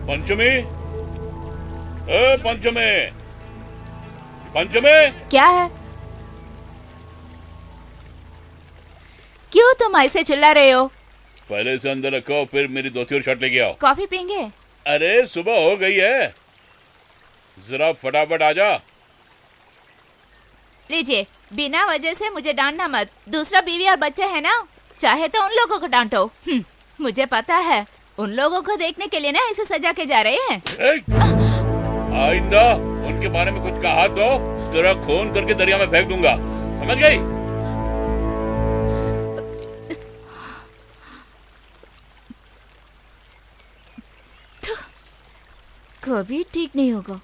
पंचमी, ए पंचमी, पंचमी। क्या है? क्यों तुम ऐसे चिल्ला रहे हो? पहले से अंदर रखो, फिर मेरी धोती और शर्ट लेके आओ। कॉफी पीएंगे? अरे सुबह हो गई है, जरा फटाफट आ जा। लीजिए, बिना वजह से मुझे डांटना मत। दूसरा बीवी और बच्चे हैं ना, चाहे तो उन लोगों को डांटो। मुझे पता है, उन लोगों को देखने के लिए ना ऐसे सजा के जा रहे हैं। आइंदा उनके बारे में कुछ कहा तो तेरा खून करके दरिया में फेंक दूंगा, समझ गई? कभी ठीक नहीं होगा।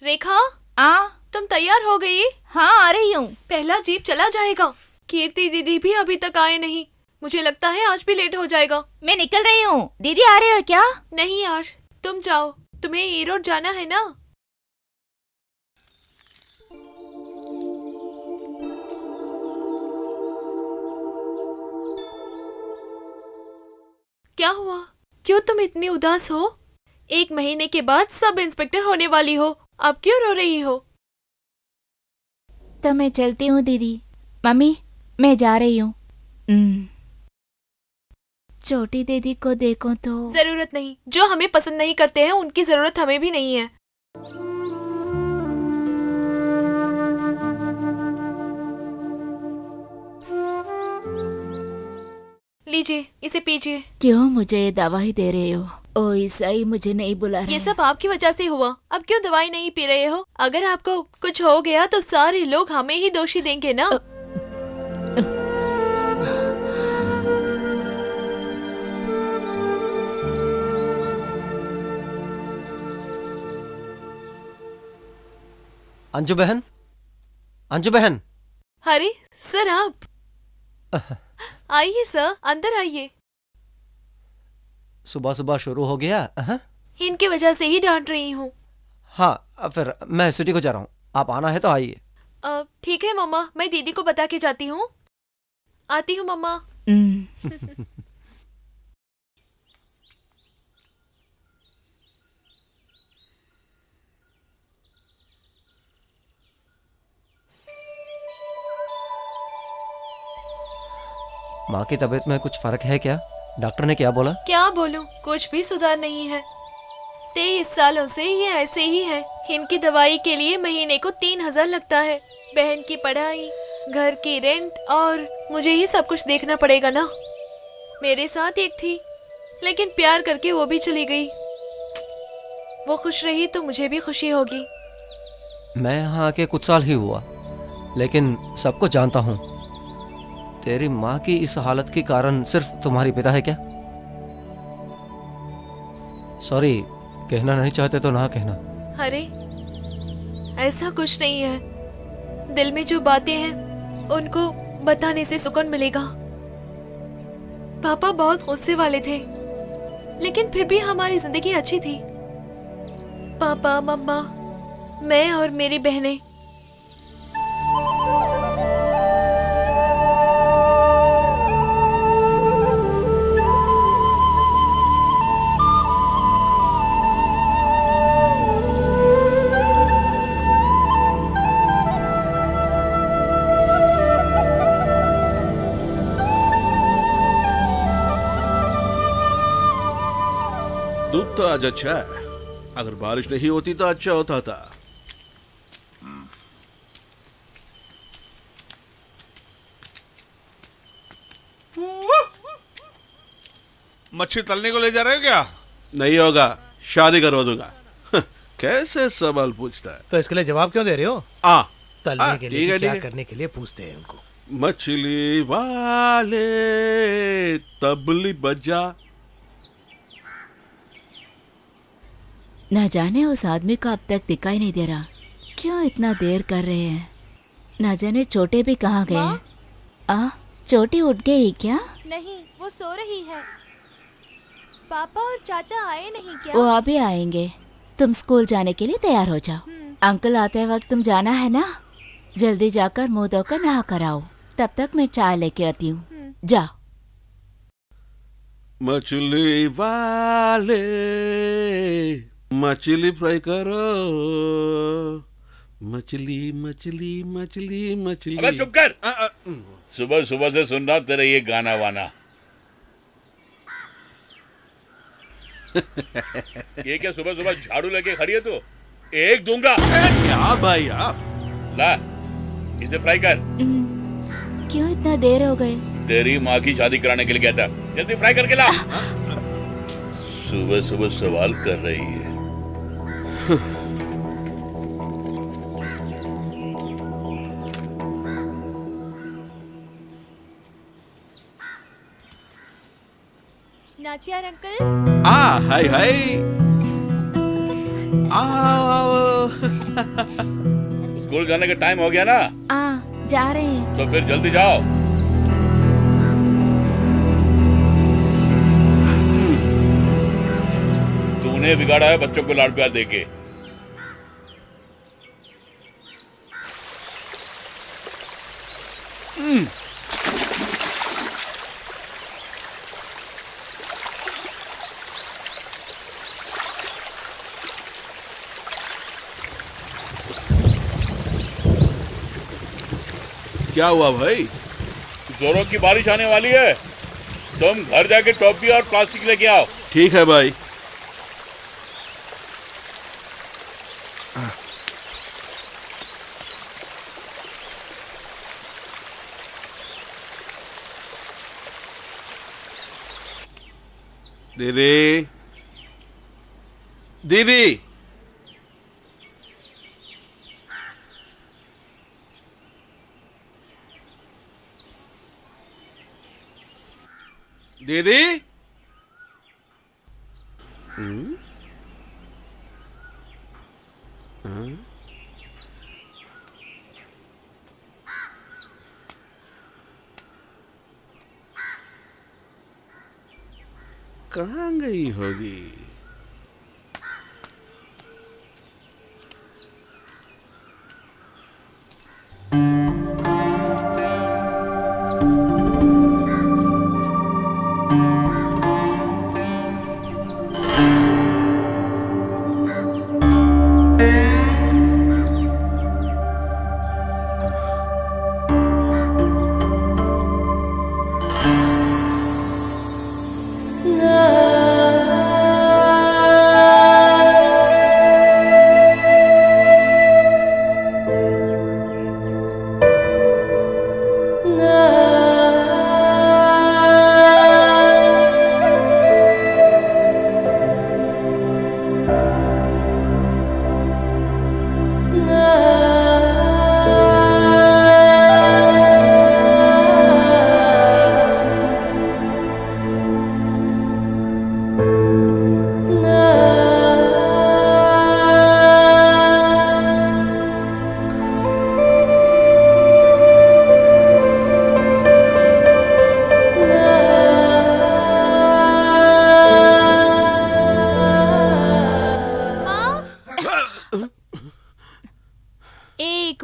रेखा, तुम तैयार हो गई? हाँ, आ रही हूँ। पहला जीप चला जाएगा। कीर्ति दीदी भी अभी तक आए नहीं। मुझे लगता है आज भी लेट हो जाएगा। मैं निकल रही हूँ। दीदी आ रहे हो क्या? नहीं यार, तुम जाओ, तुम्हें ईरोड जाना है ना। क्या हुआ? क्यों तुम इतनी उदास हो? 1 महीने के बाद सब इंस्पेक्टर होने वाली हो, अब क्यों रो रही हो? तो मैं चलती हूँ दीदी। मम्मी, मैं जा रही हूँ। छोटी दीदी को देखो तो। जरूरत नहीं, जो हमें पसंद नहीं करते हैं उनकी जरूरत हमें भी नहीं है। लीजिए, इसे पीजिए। क्यों मुझे ये दवाई दे रहे हो? ओ ईसाई मुझे नहीं बुला रहे। ये सब आपकी वजह से हुआ। अब क्यों दवाई नहीं पी रहे हो? अगर आपको कुछ हो गया तो सारे लोग हमें ही दोषी देंगे ना। अंजू बहन, अंजू बहन। अरे सर, आप आइए सर, अंदर आइए। सुबह सुबह शुरू हो गया। इनकी वजह से ही डांट रही हूँ। हाँ, फिर मैं सिटी को जा रहा हूँ, आप आना है तो आइए। ठीक है मम्मा, मैं दीदी को बता के जाती हूँ। आती हूँ मम्मा। माँ की तबीयत में कुछ फर्क है क्या? डॉक्टर ने क्या बोला? क्या बोलूं, कुछ भी सुधार नहीं है। 23 सालों से ये ऐसे ही है। इनकी दवाई के लिए महीने को 3000 लगता है। बहन की पढ़ाई, घर की रेंट और मुझे ही सब कुछ देखना पड़ेगा ना। मेरे साथ एक थी, लेकिन प्यार करके वो भी चली गई। वो खुश रही तो मुझे भी खुशी होगी। मैं यहाँ आके कुछ साल ही हुआ, लेकिन सबको जानता हूँ। तेरी माँ की इस हालत के कारण सिर्फ तुम्हारी पिता है क्या? सॉरी, कहना नहीं चाहते तो ना कहना। अरे ऐसा कुछ नहीं है। दिल में जो बातें हैं उनको बताने से सुकून मिलेगा। पापा बहुत गुस्से वाले थे, लेकिन फिर भी हमारी जिंदगी अच्छी थी। पापा, मम्मा, मैं और मेरी बहनें। दूध तो आज अच्छा है, अगर बारिश नहीं होती तो अच्छा होता था। मच्छी तलने को ले जा रहे हो क्या? नहीं होगा, शादी करवा दूंगा। कैसे सवाल पूछता है। तो इसके लिए जवाब क्यों दे रहे हो? तलने के लिए, क्या करने के लिए पूछते हैं उनको। मछली वाले तबली बजा। न जाने उस आदमी को अब तक दिखाई नहीं दे रहा। क्यों इतना देर कर रहे हैं? न जाने चोटी भी कहाँ गए हैं? चोटी उठ गई क्या? नहीं, वो सो रही है। पापा और चाचा आए नहीं क्या? वो अभी आएंगे। तुम स्कूल जाने के लिए तैयार हो जाओ। अंकल आते वक्त तुम जाना है ना? जल्दी जाकर मुंह धोकर नहा कर आओ। तब तक मैं चाय लेके आती हूँ। जाओ। मछली वाले मछली फ्राई करो, मछली मछली मछली मछली। अबे चुप कर। सुबह सुबह से सुन रहा तेरा ये गाना वाना। ये क्या सुबह सुबह झाड़ू लेके खड़ी है तू? एक दूंगा। क्या भाई आप? ला इसे फ्राई कर। क्यों इतना देर हो गए? तेरी माँ की शादी कराने के लिए गया था। जल्दी फ्राई करके ला। सुबह सुबह सवाल कर रही है। नाचियार अंकल। हाय हाय। आओ। स्कूल जाने का टाइम हो गया ना? जा रहे हैं। तो फिर जल्दी जाओ। तूने बिगाड़ा है बच्चों को लाड प्यार देके। क्या हुआ भाई? जोरों की बारिश आने वाली है। तुम घर जाके टोपी और प्लास्टिक लेके आओ। ठीक है भाई। दीदी, दीदी, दीदी। कहाँ गई होगी?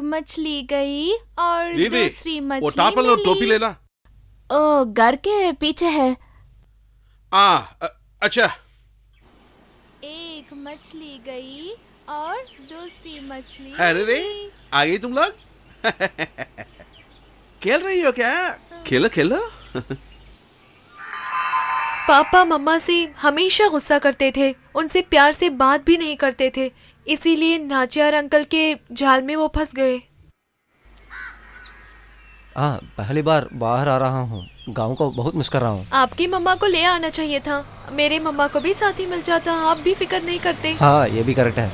मछली गई और दीदी, दूसरी वो मछली टापल और मिली। टोपी लेना। ओ, घर के पीछे है। अच्छा। एक मछली गई और दूसरी मछली अरे रे, मिली। आ गई तुम लोग। खेल रही हो क्या? खेलो खेलो। पापा मम्मा से हमेशा गुस्सा करते थे, उनसे प्यार से बात भी नहीं करते थे, इसीलिए नाचियार अंकल के जाल में वो फंस गए। पहली बार बाहर आ रहा हूँ। गांव को बहुत मिस कर रहा हूँ। आपकी मम्मा को ले आना चाहिए था, मेरे मम्मा को भी साथ ही मिल जाता। आप भी फिक्र नहीं करते। हाँ, ये भी करेक्ट है।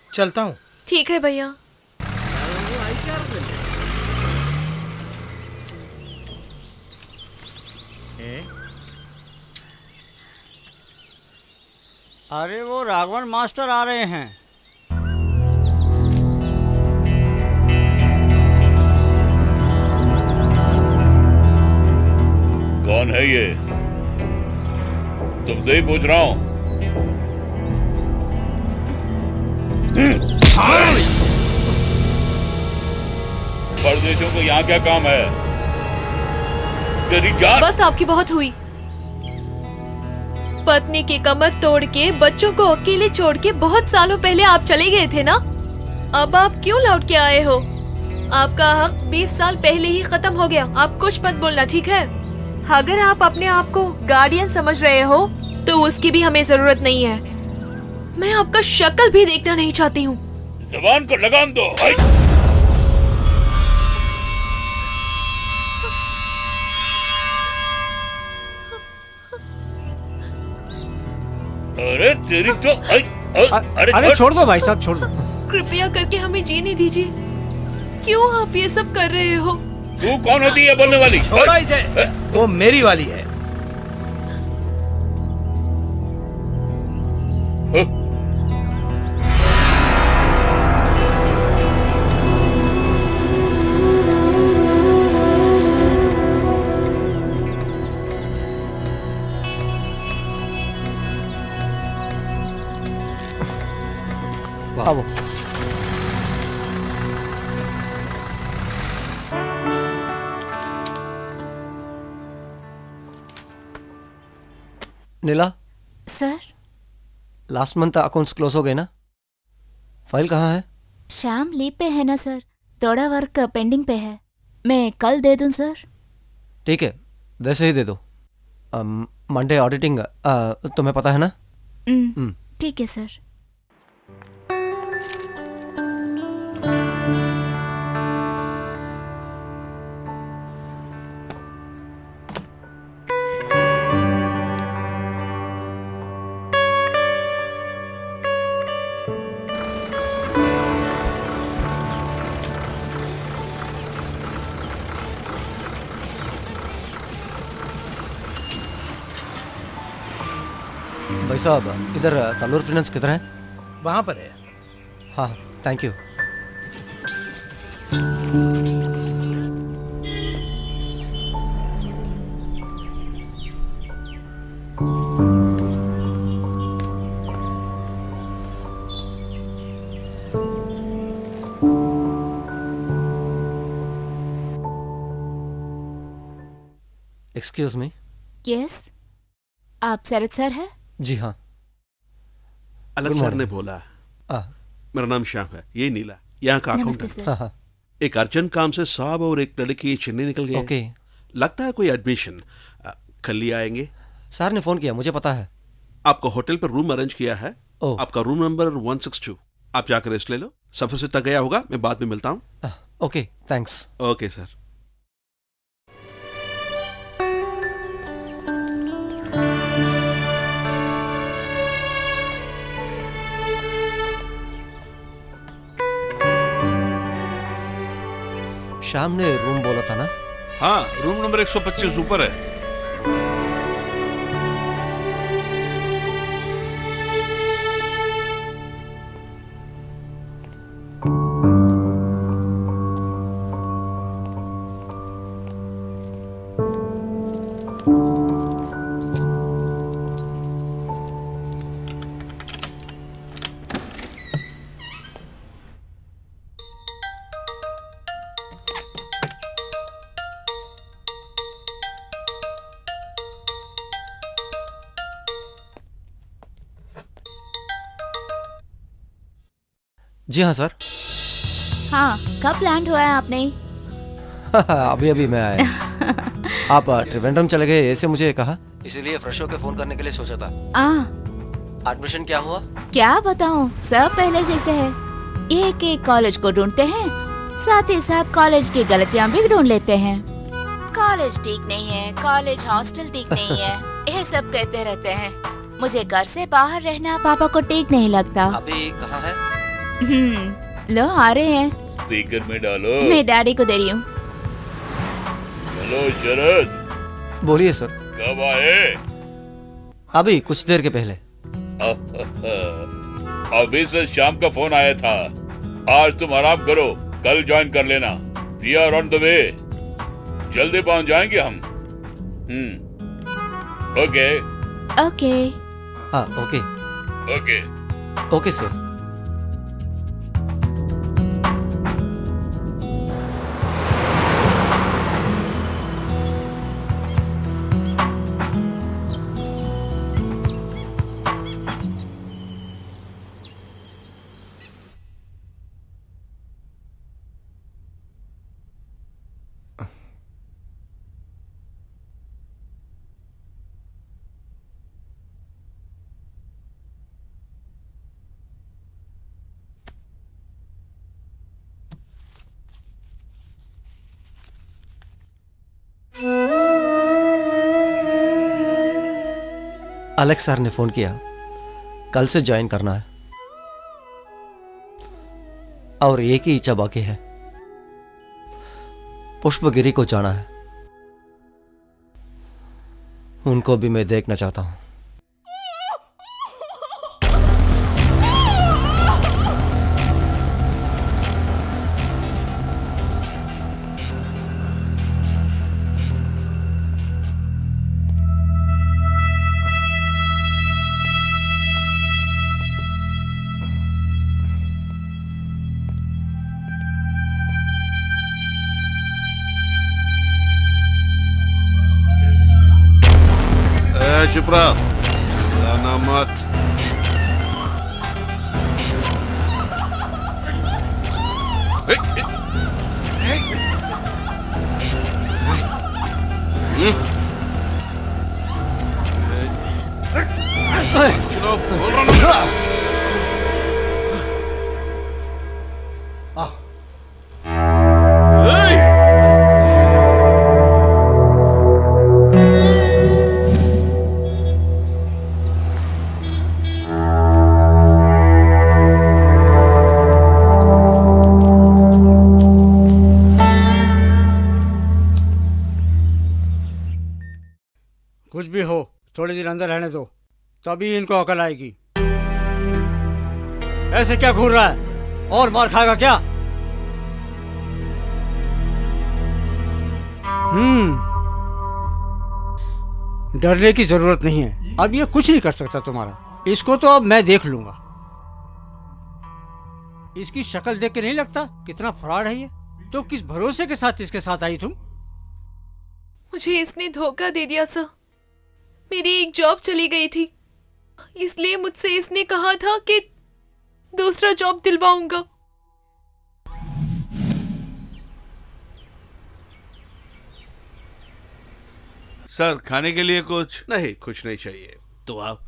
चलता हूँ। ठीक है भैया। अरे वो राघवन मास्टर आ रहे हैं। कौन है ये? तुमसे ही पूछ रहा हूं। परदेशियों को यहाँ क्या काम है? तेरी जान। बस आपकी बहुत हुई। पत्नी की कमर तोड़ के बच्चों को अकेले छोड़ के बहुत सालों पहले आप चले गए थे ना। अब आप क्यों लौट के आए हो? आपका हक 20 साल पहले ही खत्म हो गया। आप कुछ मत बोलना, ठीक है? अगर आप अपने आप को गार्डियन समझ रहे हो तो उसकी भी हमें जरूरत नहीं है। मैं आपका शक्ल भी देखना नहीं चाहती हूँ। जबान को लगाम दो। अरे तेरी तो अरे छोड़ दो भाई साहब, छोड़ दो। कृपया करके हमें जीने दीजिए। क्यों आप ये सब कर रहे हो? तू कौन होती है बोलने वाली? छोड़ो इसे, वो मेरी वाली है। आओ। Neela, sir, last month accounts close हो गए ना? फाइल कहाँ है? श्याम लीव पे है ना सर, थोड़ा वर्क पेंडिंग पे है। मैं कल दे दूं सर? ठीक है, वैसे ही दे दो। मंडे ऑडिटिंग तुम्हें पता है ना? ठीक है सर। भाई साहब, इधर तल्लूर फाइनेंस किधर है? वहां पर है। हाँ, thank you. Excuse me. Yes, आप शरद सर है? जी हाँ। अलग Good सर morning. ने बोला। आ, मेरा नाम श्याम है, ये नीला, यहाँ का नमस्ते अकाउंटेंट। सर। हाँ हाँ, एक अर्जेंट काम से साहब और एक लड़की चेन्नई निकल गए। ओके। लगता है कोई एडमिशन। कल ही आएंगे। सर ने फोन किया, मुझे पता है। आपको होटल पर रूम अरेंज किया है। ओह। आपका रूम नंबर 162। आप जाकर रेस्ट ले लो। सफर से थक गया होगा, मैं बाद में मिलता हूँ। Okay, thanks. Okay sir. Shyam ने रूम बोला था ना? हाँ, रूम नंबर 125 ऊपर है। जी हाँ सर। हाँ, कब लैंड हुआ है आपने? अभी अभी मैं आया। आप त्रिवेंद्रम चले गए ऐसे मुझे कहा, इसीलिए फ्रेश होकर फोन करने के लिए सोचा था। एडमिशन क्या हुआ? क्या बताऊं, सब पहले जैसे है। एक एक कॉलेज को ढूंढते हैं, साथ ही साथ कॉलेज की गलतियां भी ढूंढ लेते हैं। कॉलेज ठीक नहीं है, कॉलेज हॉस्टल ठीक नहीं है, ये सब कहते रहते हैं। मुझे घर से बाहर रहना पापा को ठीक नहीं लगता। अभी कहाँ है? लो आ रहे हैं। स्पीकर में डालो। मैं डैडी को दे रही हूँ। हेलो शरद, बोलिए सर। कब आए? अभी कुछ देर के पहले। ऑफिस से शाम का फोन आया था, आज तुम आराम करो, कल ज्वाइन कर लेना। We are on the way, जल्दी पहुंच जाएंगे हम। Okay okay. हाँ okay okay. Okay sir. Alex sir ने फोन किया, कल से ज्वाइन करना है और एक ही इच्छा बाकी है, पुष्पगिरी को जाना है। उनको भी मैं देखना चाहता हूं। चुप रहो, चिल्लाना मत। चलो, बोल रहा हूं। कुछ भी हो, थोड़े दिन अंदर रहने दो, तभी इनको अकल आएगी। ऐसे क्या घूर रहा है? और मार खाएगा क्या? डरने की जरूरत नहीं है, अब ये कुछ नहीं कर सकता तुम्हारा। इसको तो अब मैं देख लूंगा। इसकी शक्ल देख के नहीं लगता कितना फ्रॉड है ये? तो किस भरोसे के साथ इसके साथ आई तुम? मुझे इसने धोखा दे दिया सर। मेरी एक जॉब चली गई थी, इसलिए मुझसे इसने कहा था कि दूसरा जॉब दिलवाऊंगा। सर खाने के लिए कुछ? नहीं, कुछ नहीं चाहिए, तो आप।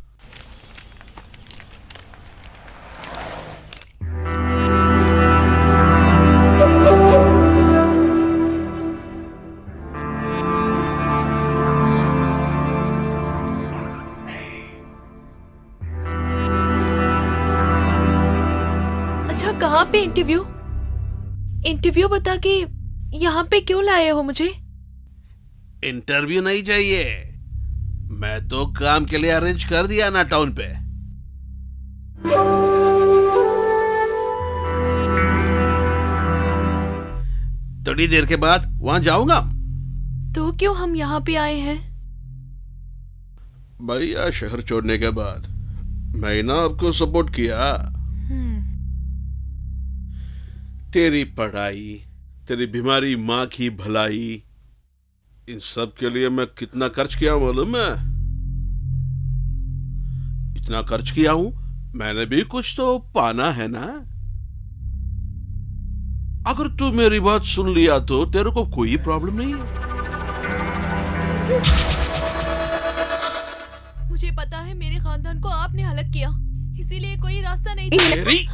अच्छा, कहाँ पे इंटरव्यू? इंटरव्यू बता के यहाँ पे क्यों लाए हो मुझे? इंटरव्यू नहीं चाहिए, मैं तो काम के लिए अरेंज कर दिया ना टाउन पे। थोड़ी देर के बाद वहां जाऊंगा। तो क्यों हम यहाँ पे आए हैं? भैया शहर छोड़ने के बाद मैं ना आपको सपोर्ट किया। तेरी पढ़ाई, तेरी बीमारी, माँ की भलाई, इन सब के लिए मैं कितना खर्च किया मालूम है? इतना खर्च किया हूं, मैंने भी कुछ तो पाना है ना। अगर तू मेरी बात सुन लिया तो तेरे को कोई प्रॉब्लम नहीं है। मुझे पता है मेरे खानदान को आपने हलाक किया, इसीलिए कोई रास्ता नहीं था। तेरी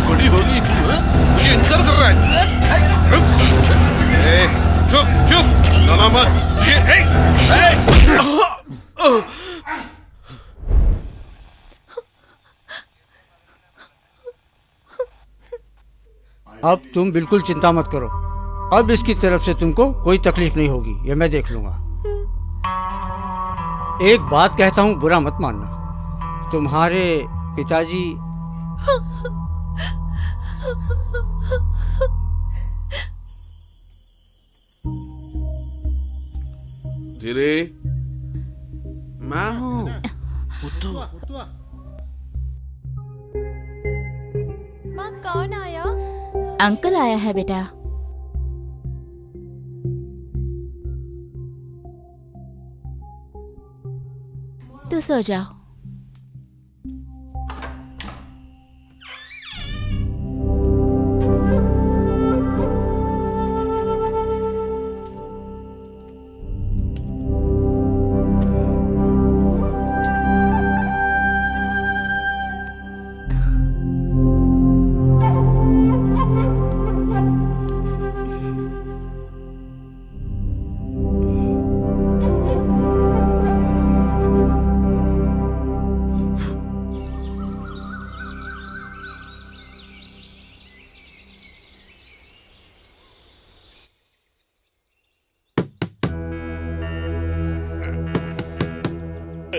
बड़ी होगी तू, मुझे इनकार कर रहा है। चुप चुप, चिल्लाना मत। अब तुम बिल्कुल चिंता मत करो, अब इसकी तरफ से तुमको कोई तकलीफ नहीं होगी, ये मैं देख लूंगा। एक बात कहता हूँ, बुरा मत मानना। तुम्हारे पिताजी धीरे, मैं हूँ। माँ कौन आया? अंकल आया है बेटा। तो सो जाओ।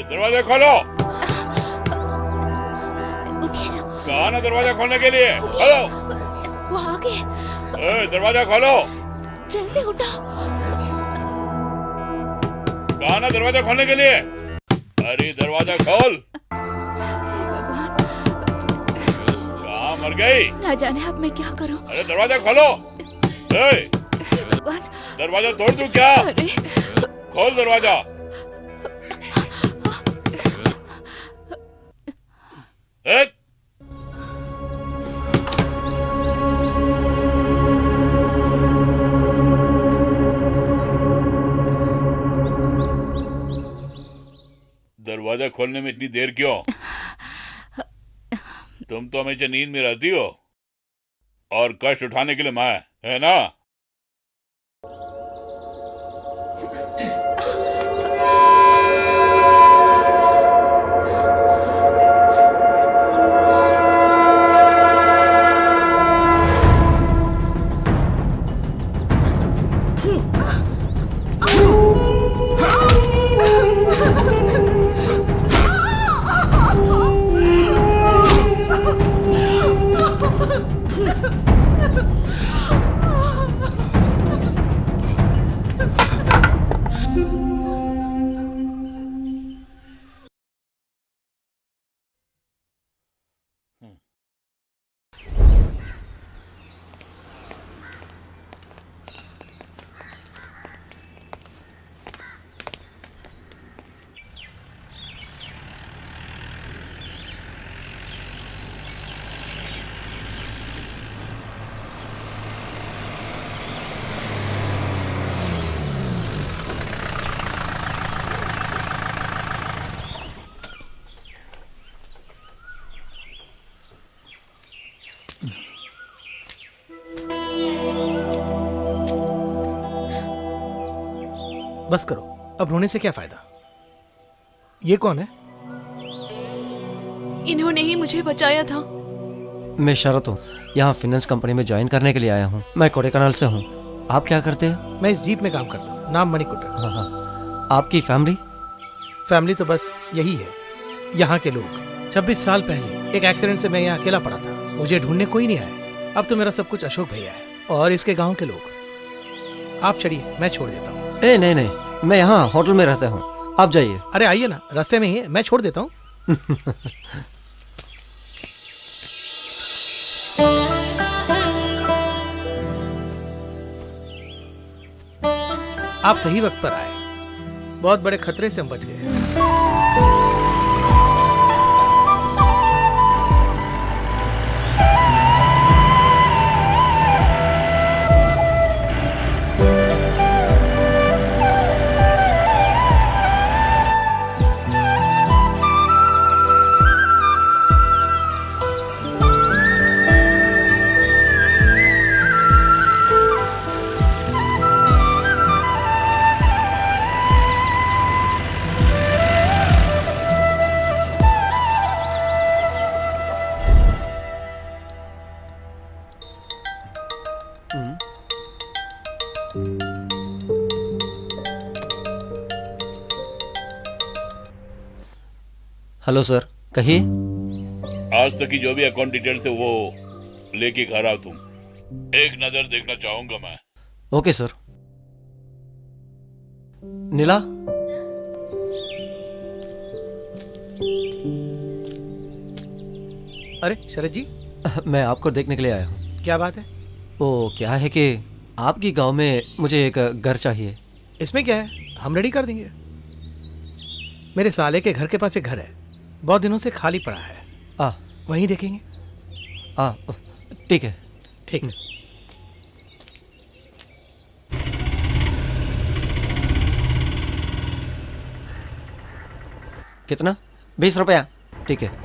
दरवाजा खोलो। उठिए ना, कहा ना दरवाजा खोलने के लिए। खोलो। वो आ गए। दरवाजा खोलो। जल्दी उठो। कहा ना दरवाजा खोलने के लिए। अरे दरवाजा खोल। भगवान, कहाँ मर गई? ना जाने अब मैं क्या करूं। अरे दरवाजा खोलो। भगवान, दरवाजा तोड़ दूं क्या? अरे खोल दरवाजा। एक। दरवाजा खोलने में इतनी देर क्यों? तुम तो हमेशा नींद में रहती हो और कष्ट उठाने के लिए मैं, है ना? बस करो, अब रोने से क्या फायदा। ये कौन है? इन्होंने ही मुझे बचाया था। मैं शरत हूँ, यहाँ फाइनेंस कंपनी में ज्वाइन करने के लिए आया हूँ। मैं कोडेकनाल से हूँ। आप क्या करते हैं? मैं इस जीप में काम करता हूँ, नाम मणिकुटर। हाँ हाँ। आपकी फैमिली? फैमिली तो बस यही है, यहाँ के लोग। 26 साल पहले एक एक्सीडेंट से मैं यहाँ अकेला पड़ा था, मुझे ढूंढने कोई नहीं आया। अब तो मेरा सब कुछ अशोक भैया है और इसके गांव के लोग। आप चढ़िए, मैं छोड़ देता हूँ। नहीं नहीं, मैं यहाँ होटल में रहता हूँ, आप जाइए। अरे आइए ना, रास्ते में ही है, मैं छोड़ देता हूँ। आप सही वक्त पर आए, बहुत बड़े खतरे से हम बच गए। हेलो सर, कहिए। आज तक की जो भी अकाउंट डिटेल्स है वो लेके घर आओ तुम। एक नजर देखना चाहूंगा मैं। Okay sir. नीला, अरे शरद जी, मैं आपको देखने के लिए आया हूँ। क्या बात है? वो क्या है कि आपकी गांव में मुझे एक घर चाहिए। इसमें क्या है, हम रेडी कर देंगे। मेरे साले के घर के पास एक घर है, बहुत दिनों से खाली पड़ा है। वहीं देखेंगे। ठीक है। ठीक है। कितना? 20 रुपया। ठीक है।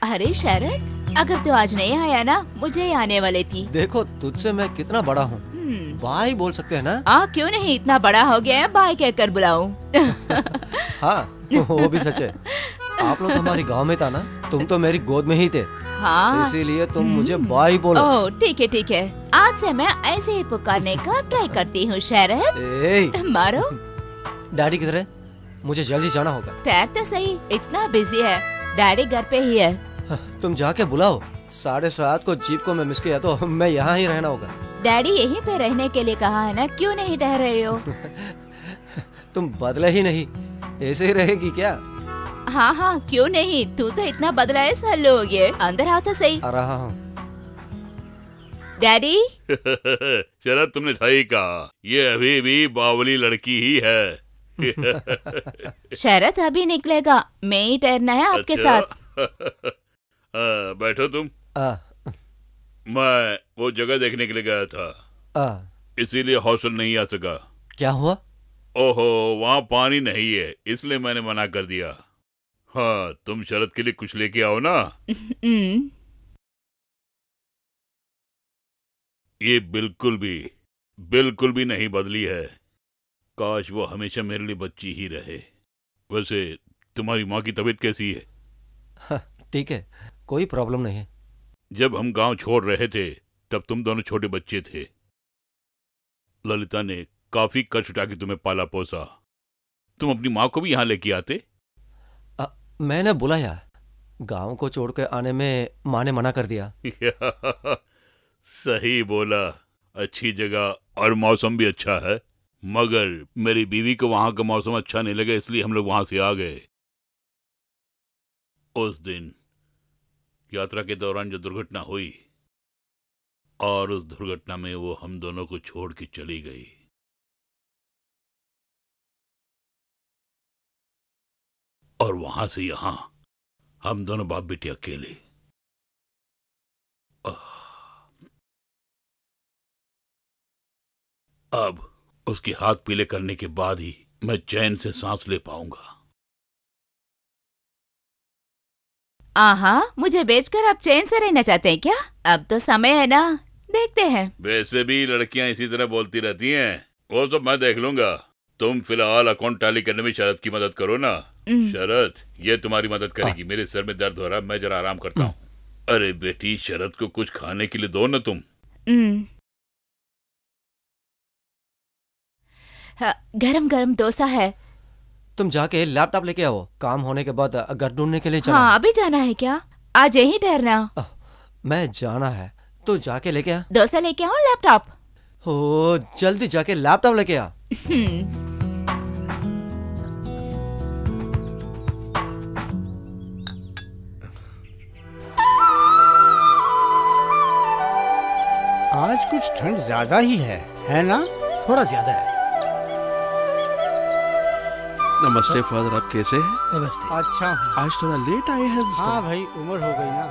अरे शरद, अगर तू आज नहीं आया ना, मुझे ही आने वाली थी। देखो तुझसे मैं कितना बड़ा हूँ। भाई बोल सकते हैं ना? क्यों नहीं, इतना बड़ा हो गया है, भाई कहकर बुलाऊं। हाँ, वो भी सच है। आप लोग हमारे गांव में था ना, तुम तो मेरी गोद में ही थे। हाँ, इसीलिए तुम मुझे भाई बोलो। ओह ठीक है ठीक है, आज से मैं ऐसे ही पुकारने का ट्राई करती हूँ शरद। मारो। डैडी किधर है? मुझे जल्दी जाना होगा। ठहर तो सही, इतना बिजी है। डैडी घर पे ही है। तुम जाके बुलाओ। 7:30 को जीप को मैं मिस किया तो मैं यहाँ ही रहना होगा। डैडी यहीं पे रहने के लिए कहा है ना, क्यों नहीं ठहर रहे हो? तुम बदले ही नहीं, ऐसे ही रहेगी क्या? हाँ हाँ, क्यों नहीं, तू तो इतना बदला है, साल हो गए। अंदर आओ तो सही। आ रहा हूँ। डैडी। शरद, तुमने सही कहा, ये अभी भी बावली लड़की ही है। शरद अभी निकलेगा, मैं ही ठहरना है आपके साथ। बैठो तुम। मैं वो जगह देखने के लिए गया था, इसीलिए हॉस्टल नहीं आ सका। क्या हुआ? ओहो, वहाँ पानी नहीं है, इसलिए मैंने मना कर दिया। हाँ, तुम शरद के लिए कुछ लेके आओ ना। ये बिल्कुल भी नहीं बदली है। काश वो हमेशा मेरे लिए बच्ची ही रहे। वैसे तुम्हारी माँ की तबीयत कैसी है? ठीक है, कोई प्रॉब्लम नहीं है। जब हम गांव छोड़ रहे थे तब तुम दोनों छोटे बच्चे थे। ललिता ने काफी कष्ट उठा के तुम्हें पाला पोसा। तुम अपनी माँ को भी यहाँ लेके आते। मैंने बुलाया, गांव को छोड़ के आने में माँ ने मना कर दिया। सही बोला, अच्छी जगह और मौसम भी अच्छा है। मगर मेरी बीवी को वहां का मौसम अच्छा नहीं लगा, इसलिए हम लोग वहां से आ गए। उस दिन यात्रा के दौरान जो दुर्घटना हुई, और उस दुर्घटना में वो हम दोनों को छोड़ के चली गई। और वहां से यहां हम दोनों बाप बेटे अकेले। अब उसके हाथ पीले करने के बाद ही मैं चैन से सांस ले पाऊंगा। आहा, मुझे बेचकर आप चैन से रहना चाहते हैं क्या? अब तो समय है ना, देखते हैं। वैसे भी लड़कियां इसी तरह बोलती रहती हैं, वो सब मैं देख लूंगा। तुम फिलहाल अकाउंट टैली करने में शरद की मदद करो ना। शरद, ये तुम्हारी मदद करेगी। मेरे सर में दर्द हो रहा है, मैं जरा आराम करता हूँ। अरे बेटी, शरद को कुछ खाने के लिए दो ना तुम। गरम गरम डोसा है। तुम जाके लैपटॉप लेके आओ, काम होने के बाद घर ढूंढने के लिए चला। हाँ, अभी जाना है क्या? आज यहीं ठहरना। मैं जाना है तो जाके लेके आ। डोसा लेके आओ, लैपटॉप। हो, जल्दी जाके लैपटॉप लेके आ। आज कुछ ठंड ज्यादा ही है ना? थोड़ा ज्यादा है। नमस्ते फादर, आप कैसे हैं? नमस्ते। अच्छा हूँ। आज थोड़ा लेट आए हैं। हाँ भाई, उम्र हो गई ना।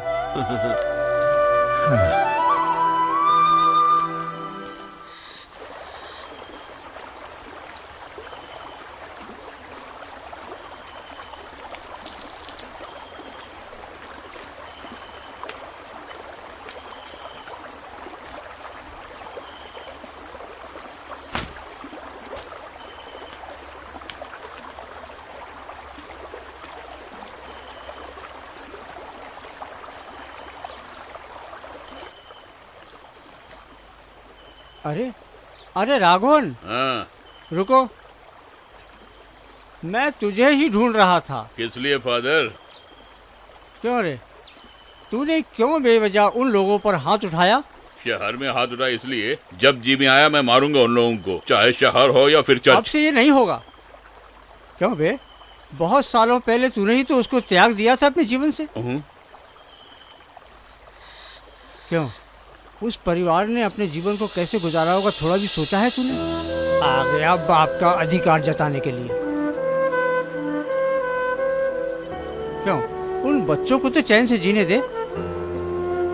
अरे अरे राघवन, हाँ, रुको, मैं तुझे ही ढूंढ रहा था। किस लिए फादर? क्यों रे, तूने क्यों बेवजह उन लोगों पर हाथ उठाया? शहर में हाथ उठा इसलिए, जब जी में आया मैं मारूंगा उन लोगों को, चाहे शहर हो या फिर अब चर्च। से ये नहीं होगा। क्यों बे, बहुत सालों पहले तूने ही तो उसको त्याग दिया था अपने जीवन से। क्यों, उस परिवार ने अपने जीवन को कैसे गुजारा होगा थोड़ा भी सोचा है तूने? आ गया बाप का अधिकार जताने के लिए। क्यों, उन बच्चों को तो चैन से जीने दे।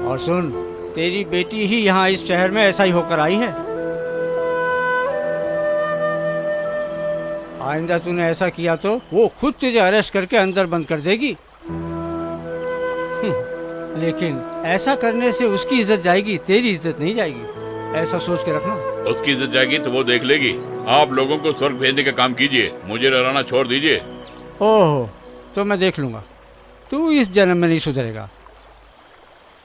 और सुन, तेरी बेटी ही यहाँ इस शहर में ऐसा ही होकर आई है। आइंदा तूने ऐसा किया तो वो खुद तुझे अरेस्ट करके अंदर बंद कर देगी। लेकिन ऐसा करने से उसकी इज्जत जाएगी, तेरी इज्जत नहीं जाएगी। ऐसा सोच के रखना। उसकी इज्जत जाएगी तो वो देख लेगी। आप लोगों को स्वर्ग भेजने का काम कीजिए, मुझे डराना छोड़ दीजिए। ओहो, तो मैं देख लूंगा, तू इस जन्म में नहीं सुधरेगा।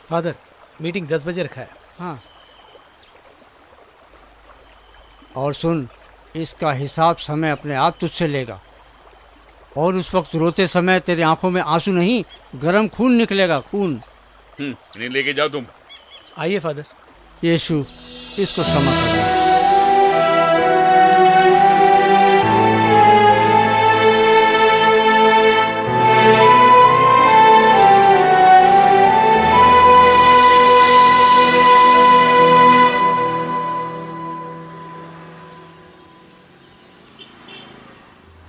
फादर, मीटिंग 10 बजे रखा है। हाँ, और सुन, इसका हिसाब समय अपने आप तुझसे लेगा। और उस वक्त रोते समय तेरी आंखों में आंसू नहीं, गर्म खून निकलेगा, खून। नहीं लेके जाओ तुम। आइए फादर। यीशु, इसको क्षमा करना।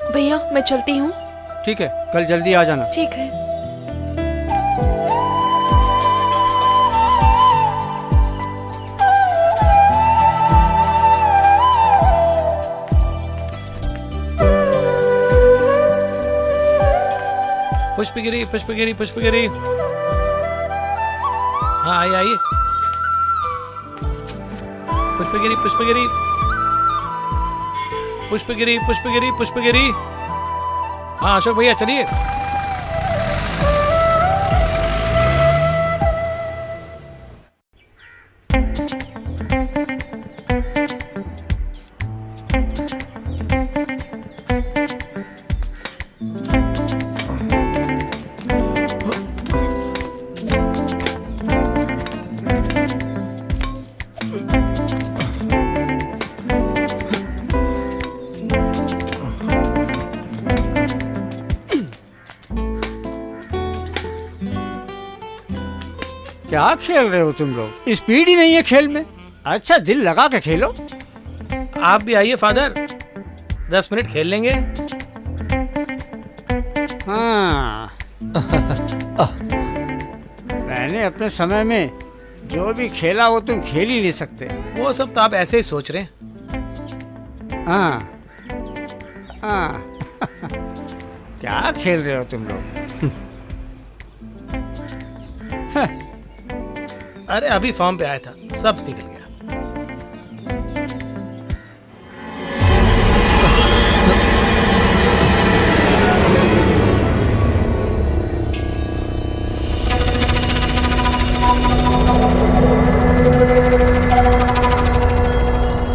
भैया मैं चलती हूँ। ठीक है, कल जल्दी आ जाना। ठीक है। पुष्पगिरी, पुष्पगिरी, पुष्पगिरी। हाँ आइए आइए। पुष्पगिरी, पुष्पगिरी, पुष्पगिरी, पुष्पगिरी, पुष्पगिरी। हाँ अशोक भैया चलिए। क्या खेल रहे हो तुम लोग? स्पीड ही नहीं है खेल में। अच्छा, दिल लगा के खेलो। आप भी आइए फादर, 10 मिनट खेल लेंगे। हाँ। मैंने अपने समय में जो भी खेला वो तुम खेल ही नहीं सकते। वो सब तो आप ऐसे ही सोच रहे हैं। हाँ हाँ। क्या खेल रहे हो तुम लोग? अरे अभी फॉर्म पे आया था, सब निकल गया।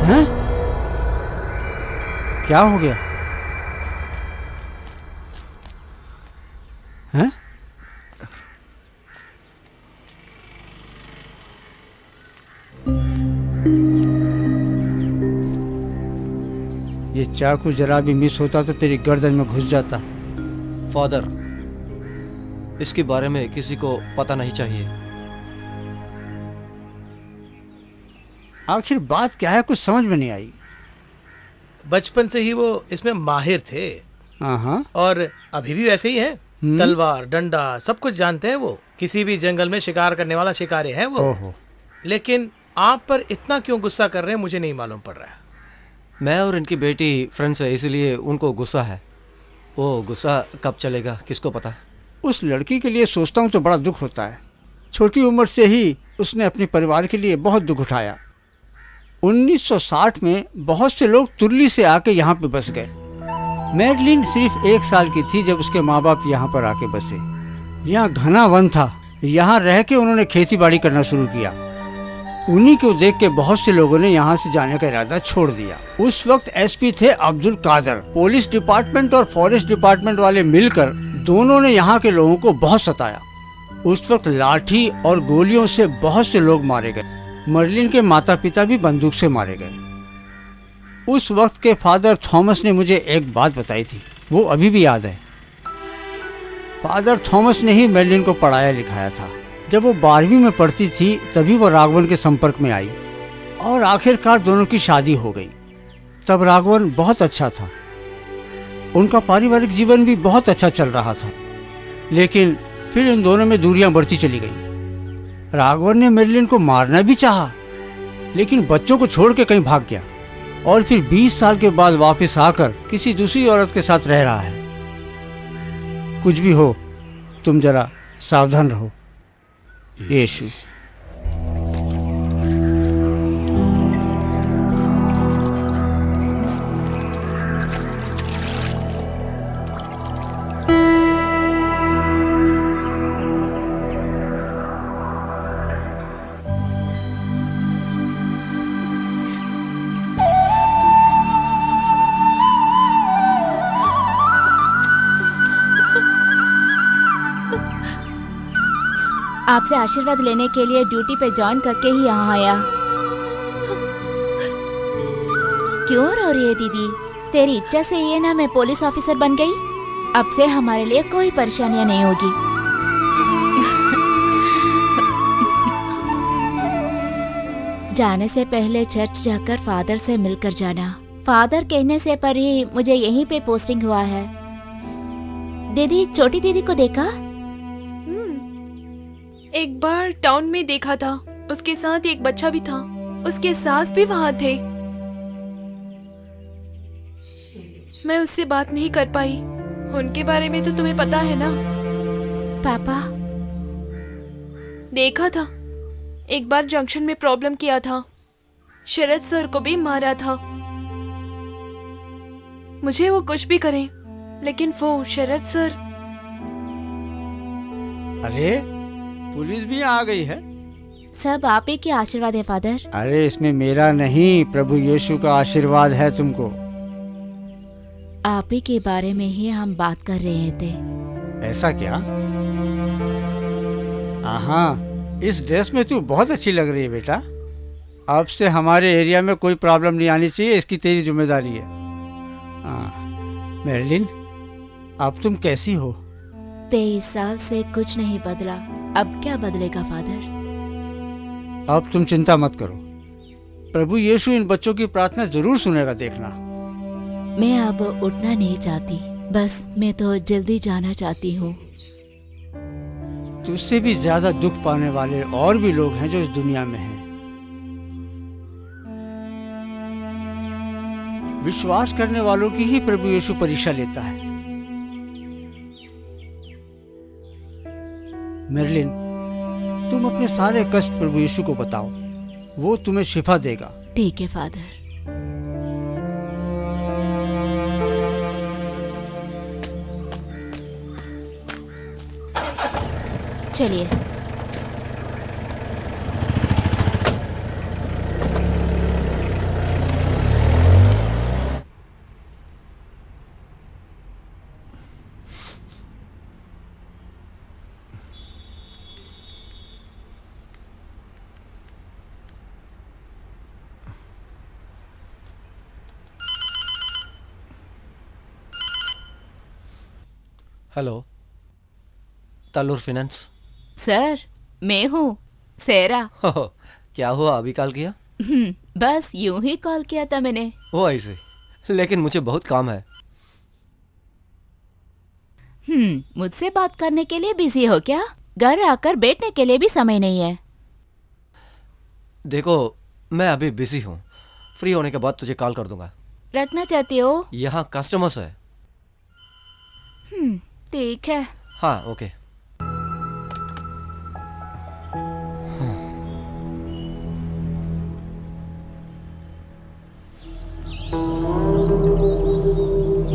हैं? क्या हो गया? हैं? ये चाकू जरा भी मिस होता तो तेरी गर्दन में घुस जाता। फादर, इसके बारे में किसी को पता नहीं चाहिए। आखिर बात क्या है, कुछ समझ में नहीं आई। बचपन से ही वो इसमें माहिर थे। हाँ। और अभी भी वैसे ही है। तलवार, डंडा, सब कुछ जानते हैं वो। किसी भी जंगल में शिकार करने वाला शिकारी है वो। ओहो। लेकिन आप पर इतना क्यों गुस्सा कर रहे हैं मुझे नहीं मालूम पड़ रहा है। मैं और इनकी बेटी फ्रेंड्स है, इसलिए उनको गुस्सा है। वो गुस्सा कब चलेगा किसको पता। उस लड़की के लिए सोचता हूँ तो बड़ा दुख होता है। छोटी उम्र से ही उसने अपने परिवार के लिए बहुत दुख उठाया। 1960 में बहुत से लोग तुर्ली से आके यहाँ पे बस गए। मैडलिन सिर्फ 1 साल की थी जब उसके माँ बाप यहाँ पर आके बसे। यहाँ घना वन था। यहाँ रह के उन्होंने खेती बाड़ी करना शुरू किया। उन्हीं को देख के बहुत से लोगों ने यहाँ से जाने का इरादा छोड़ दिया। उस वक्त एसपी थे अब्दुल कादर। पुलिस डिपार्टमेंट और फॉरेस्ट डिपार्टमेंट वाले मिलकर दोनों ने यहाँ के लोगों को बहुत सताया। उस वक्त लाठी और गोलियों से बहुत से लोग मारे गए। मर्लिन के माता पिता भी बंदूक से मारे गए। उस वक्त के फादर थॉमस ने मुझे एक बात बताई थी, वो अभी भी याद है। फादर थॉमस ने ही मर्लिन को पढ़ाया लिखाया था। जब वो 12वीं में पढ़ती थी तभी वो राघवन के संपर्क में आई और आखिरकार दोनों की शादी हो गई। तब राघवन बहुत अच्छा था, उनका पारिवारिक जीवन भी बहुत अच्छा चल रहा था। लेकिन फिर इन दोनों में दूरियां बढ़ती चली गई। राघवन ने मर्लिन को मारना भी चाहा, लेकिन बच्चों को छोड़ के कहीं भाग गया और फिर 20 साल के बाद वापस आकर किसी दूसरी औरत के साथ रह रहा है। कुछ भी हो, तुम जरा सावधान रहो। यीशु। आपसे आशीर्वाद लेने के लिए ड्यूटी पे ज्वाइन करके ही यहाँ आया। क्यों रो रही है दीदी? तेरी इच्छा से ये ना मैं पुलिस ऑफिसर बन गई। अब से हमारे लिए कोई परेशानियां नहीं होगी। जाने से पहले चर्च जाकर फादर से मिलकर जाना। फादर कहने से पर ही मुझे यहीं पे पोस्टिंग हुआ है। दीदी, छोटी दीदी को देखा? एक बार टाउन में देखा था, उसके साथ एक बच्चा भी था, उसके सास भी वहाँ थे। मैं उससे बात नहीं कर पाई। उनके बारे में तो तुम्हें पता है ना? पापा देखा था, एक बार जंक्शन में प्रॉब्लम किया था, शरद सर को भी मारा था। मुझे वो कुछ भी करें, लेकिन वो शरद सर। अरे पुलिस भी आ गई है। सब आप ही के आशीर्वाद है फादर। अरे इसमें मेरा नहीं, प्रभु यीशु का आशीर्वाद है तुमको। आप ही के बारे में ही हम बात कर रहे थे। ऐसा क्या? हाँ, इस ड्रेस में तू बहुत अच्छी लग रही है बेटा। अब से हमारे एरिया में कोई प्रॉब्लम नहीं आनी चाहिए, इसकी तेरी जिम्मेदारी है। मर्लिन, अब तुम कैसी हो? 23 साल से कुछ नहीं बदला, अब क्या बदलेगा फादर? अब तुम चिंता मत करो, प्रभु यीशु इन बच्चों की प्रार्थना जरूर सुनेगा, देखना। मैं अब उठना नहीं चाहती, बस मैं तो जल्दी जाना चाहती हूँ। तुझसे भी ज्यादा दुख पाने वाले और भी लोग हैं जो इस दुनिया में हैं। विश्वास करने वालों की ही प्रभु यीशु परीक्षा लेता है। मर्लिन, तुम अपने सारे कष्ट प्रभु यीशु को बताओ, वो तुम्हें शिफा देगा। ठीक है फादर। चलिए। Hello, तालुर finance. सर, मैं हूँ सेरा। क्या हुआ, अभी कॉल किया? बस यूं ही कॉल किया था मैंने। वो ऐसे, लेकिन मुझे बहुत काम है। मुझसे बात करने के लिए बिजी हो क्या? घर आकर बैठने के लिए भी समय नहीं है। देखो, मैं अभी बिजी हूँ, फ्री होने के बाद तुझे कॉल कर दूंगा। रखना चाहती हो? यहाँ कस्टमर्स है। ठीक है। हाँ, ओके।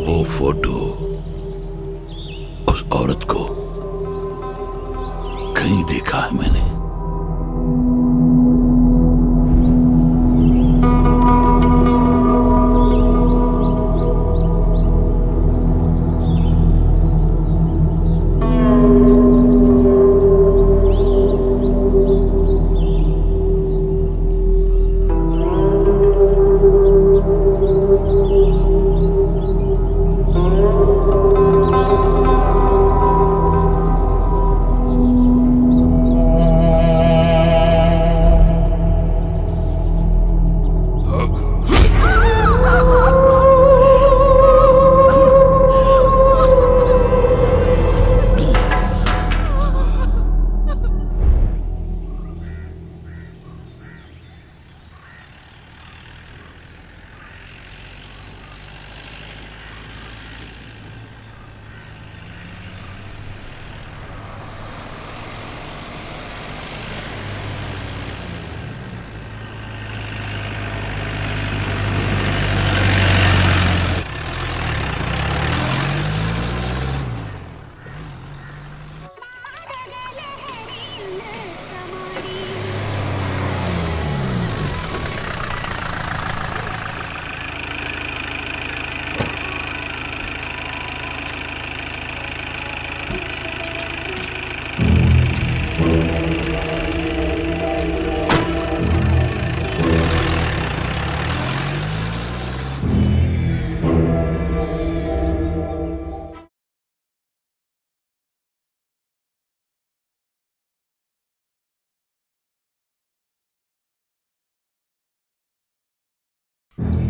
वो फोटो उस औरत को कहीं देखा है मैंने।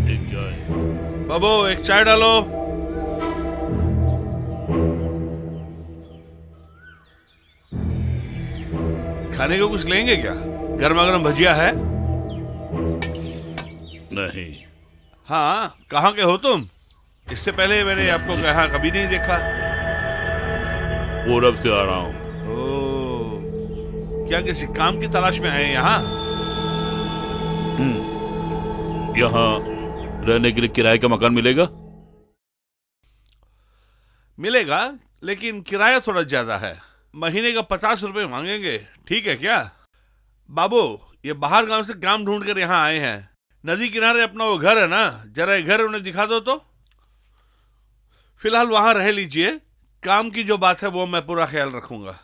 एंजॉय। बाबू एक चाय डालो। खाने को कुछ लेंगे क्या? गर्मा गर्म भजिया है? नहीं। हाँ, कहाँ के हो तुम? इससे पहले मैंने आपको यहाँ कभी नहीं देखा। पूरब से आ रहा हूँ। क्या किसी काम की तलाश में आए यहाँ? यहाँ रहने के लिए किराए का मकान मिलेगा? मिलेगा, लेकिन किराया थोड़ा ज्यादा है। महीने का 50 रुपए मांगेंगे। ठीक है क्या? बाबू, ये बाहर गांव से काम ढूंढ कर यहाँ आए हैं। नदी किनारे अपना वो घर है ना, जरा ये घर उन्हें दिखा दो तो। फिलहाल वहां रह लीजिए। काम की जो बात है वो मैं पूरा ख्याल रखूंगा।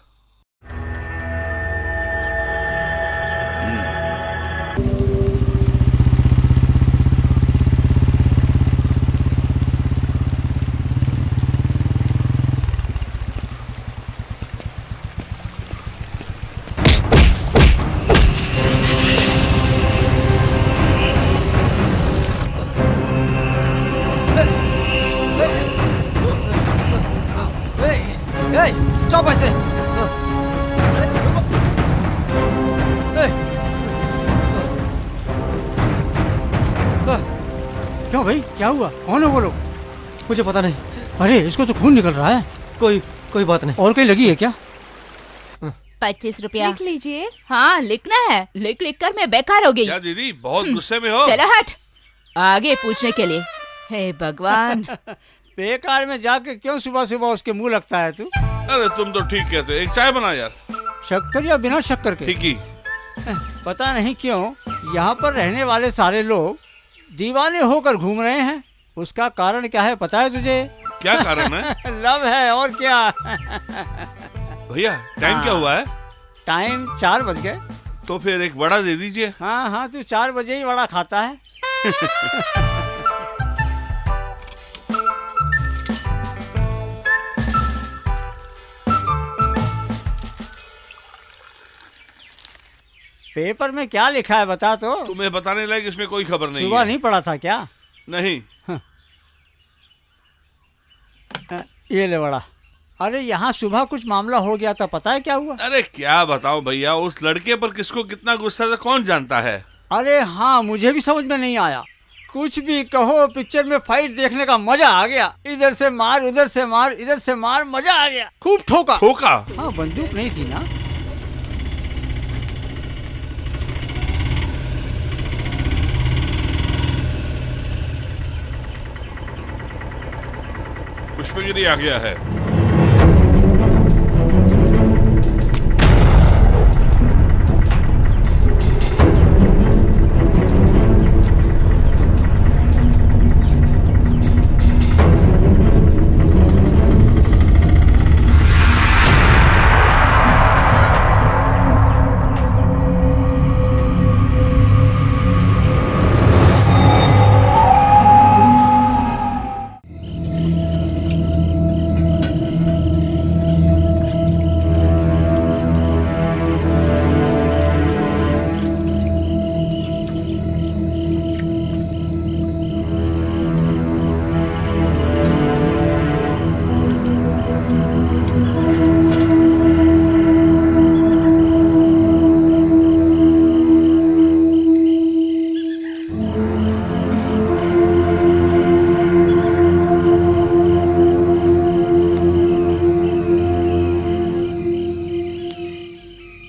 स्टॉप ऐसे। क्यों भाई, क्या हुआ? कौन है वो लोग? मुझे पता नहीं। अरे इसको तो खून निकल रहा है। कोई बात नहीं। और कहीं लगी है क्या? 25 रुपया। लिख लीजिए। हाँ लिखना है, लिख लिख कर मैं बेकार हो गई। क्या दीदी, बहुत गुस्से में हो? चला हट, आगे पूछने के लिए। हे भगवान। बेकार में जाके क्यों सुबह सुबह उसके मुंह लगता है तू? अरे तुम तो ठीक कहते हो। एक चाय बना यार। शक्कर या बिना शक्कर के? ठीक ही। पता नहीं क्यों यहाँ पर रहने वाले सारे लोग दीवाने होकर घूम रहे हैं। उसका कारण क्या है पता है तुझे? क्या कारण है? लव है, और क्या। भैया टाइम क्या हुआ है? टाइम 4 बज गए। तो फिर एक बड़ा दे दीजिए। हाँ हाँ, तू 4 बजे ही बड़ा खाता है। पेपर में क्या लिखा है बता तो? तुम्हें बताने लायक इसमें कोई खबर नहीं सुबह है। नहीं पढ़ा था क्या? नहीं। ये ले बड़ा। अरे यहाँ सुबह कुछ मामला हो गया था, पता है क्या हुआ? अरे क्या बताऊं भैया, उस लड़के पर किसको कितना गुस्सा था कौन जानता है। अरे हाँ, मुझे भी समझ में नहीं आया। कुछ भी कहो, पिक्चर में फाइट देखने का मजा आ गया। इधर से मार, उधर से मार, इधर से मार, मजा आ गया। खूब ठोका। ठोका? हाँ, बंदूक नहीं थी ना। पुष्पगिरी आ गया है।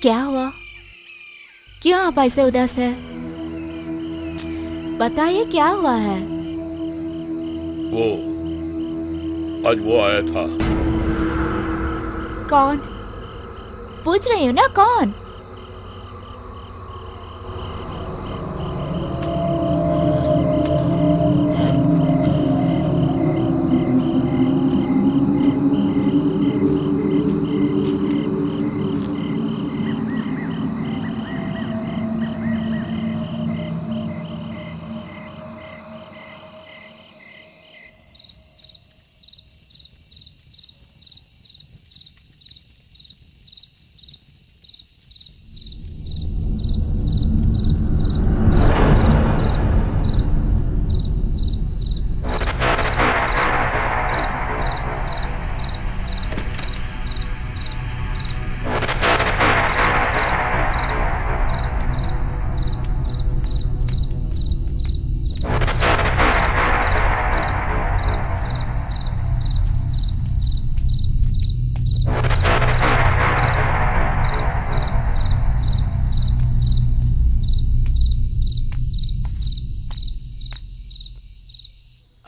क्या हुआ? क्यों आप ऐसे उदास है? बताइए क्या हुआ है? वो आज वो आया था। कौन? पूछ रही हूँ ना, कौन?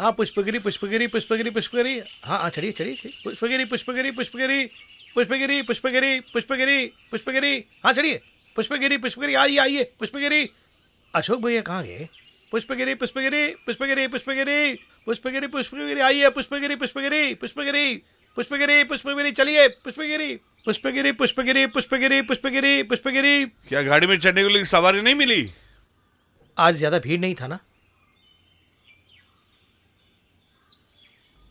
हाँ पुष्पगिरी पुष्पगिरी पुष्पगिरी पुष्पगिरी, हाँ हाँ चढ़िए चढ़िए चढ़िए। पुष्पगिरी पुष्पगिरी पुष्पगिरी पुष्पगिरी पुष्पगिरी पुष्पगिरी पुष्पगिरी, हाँ चढ़िए। पुष्पगिरी पुष्पगिरी, आइए आइए पुष्पगिरी। अशोक भैया कहाँ गए? पुष्पगिरी पुष्पगिरी पुष्पगिरी पुष्पगिरी पुष्पगिरी पुष्पगिरी, आइए पुष्पगिरी पुष्पगिरी पुष्पगिरी पुष्पगिरी पुष्पगिरी, चलिए पुष्पगिरी पुष्पगिरी पुष्पगिरी पुष्पगिरी पुष्पगिरी पुष्पगिरी। क्या गाड़ी में चढ़ने के लिए सवारी नहीं मिली? आज ज्यादा भीड़ नहीं था ना।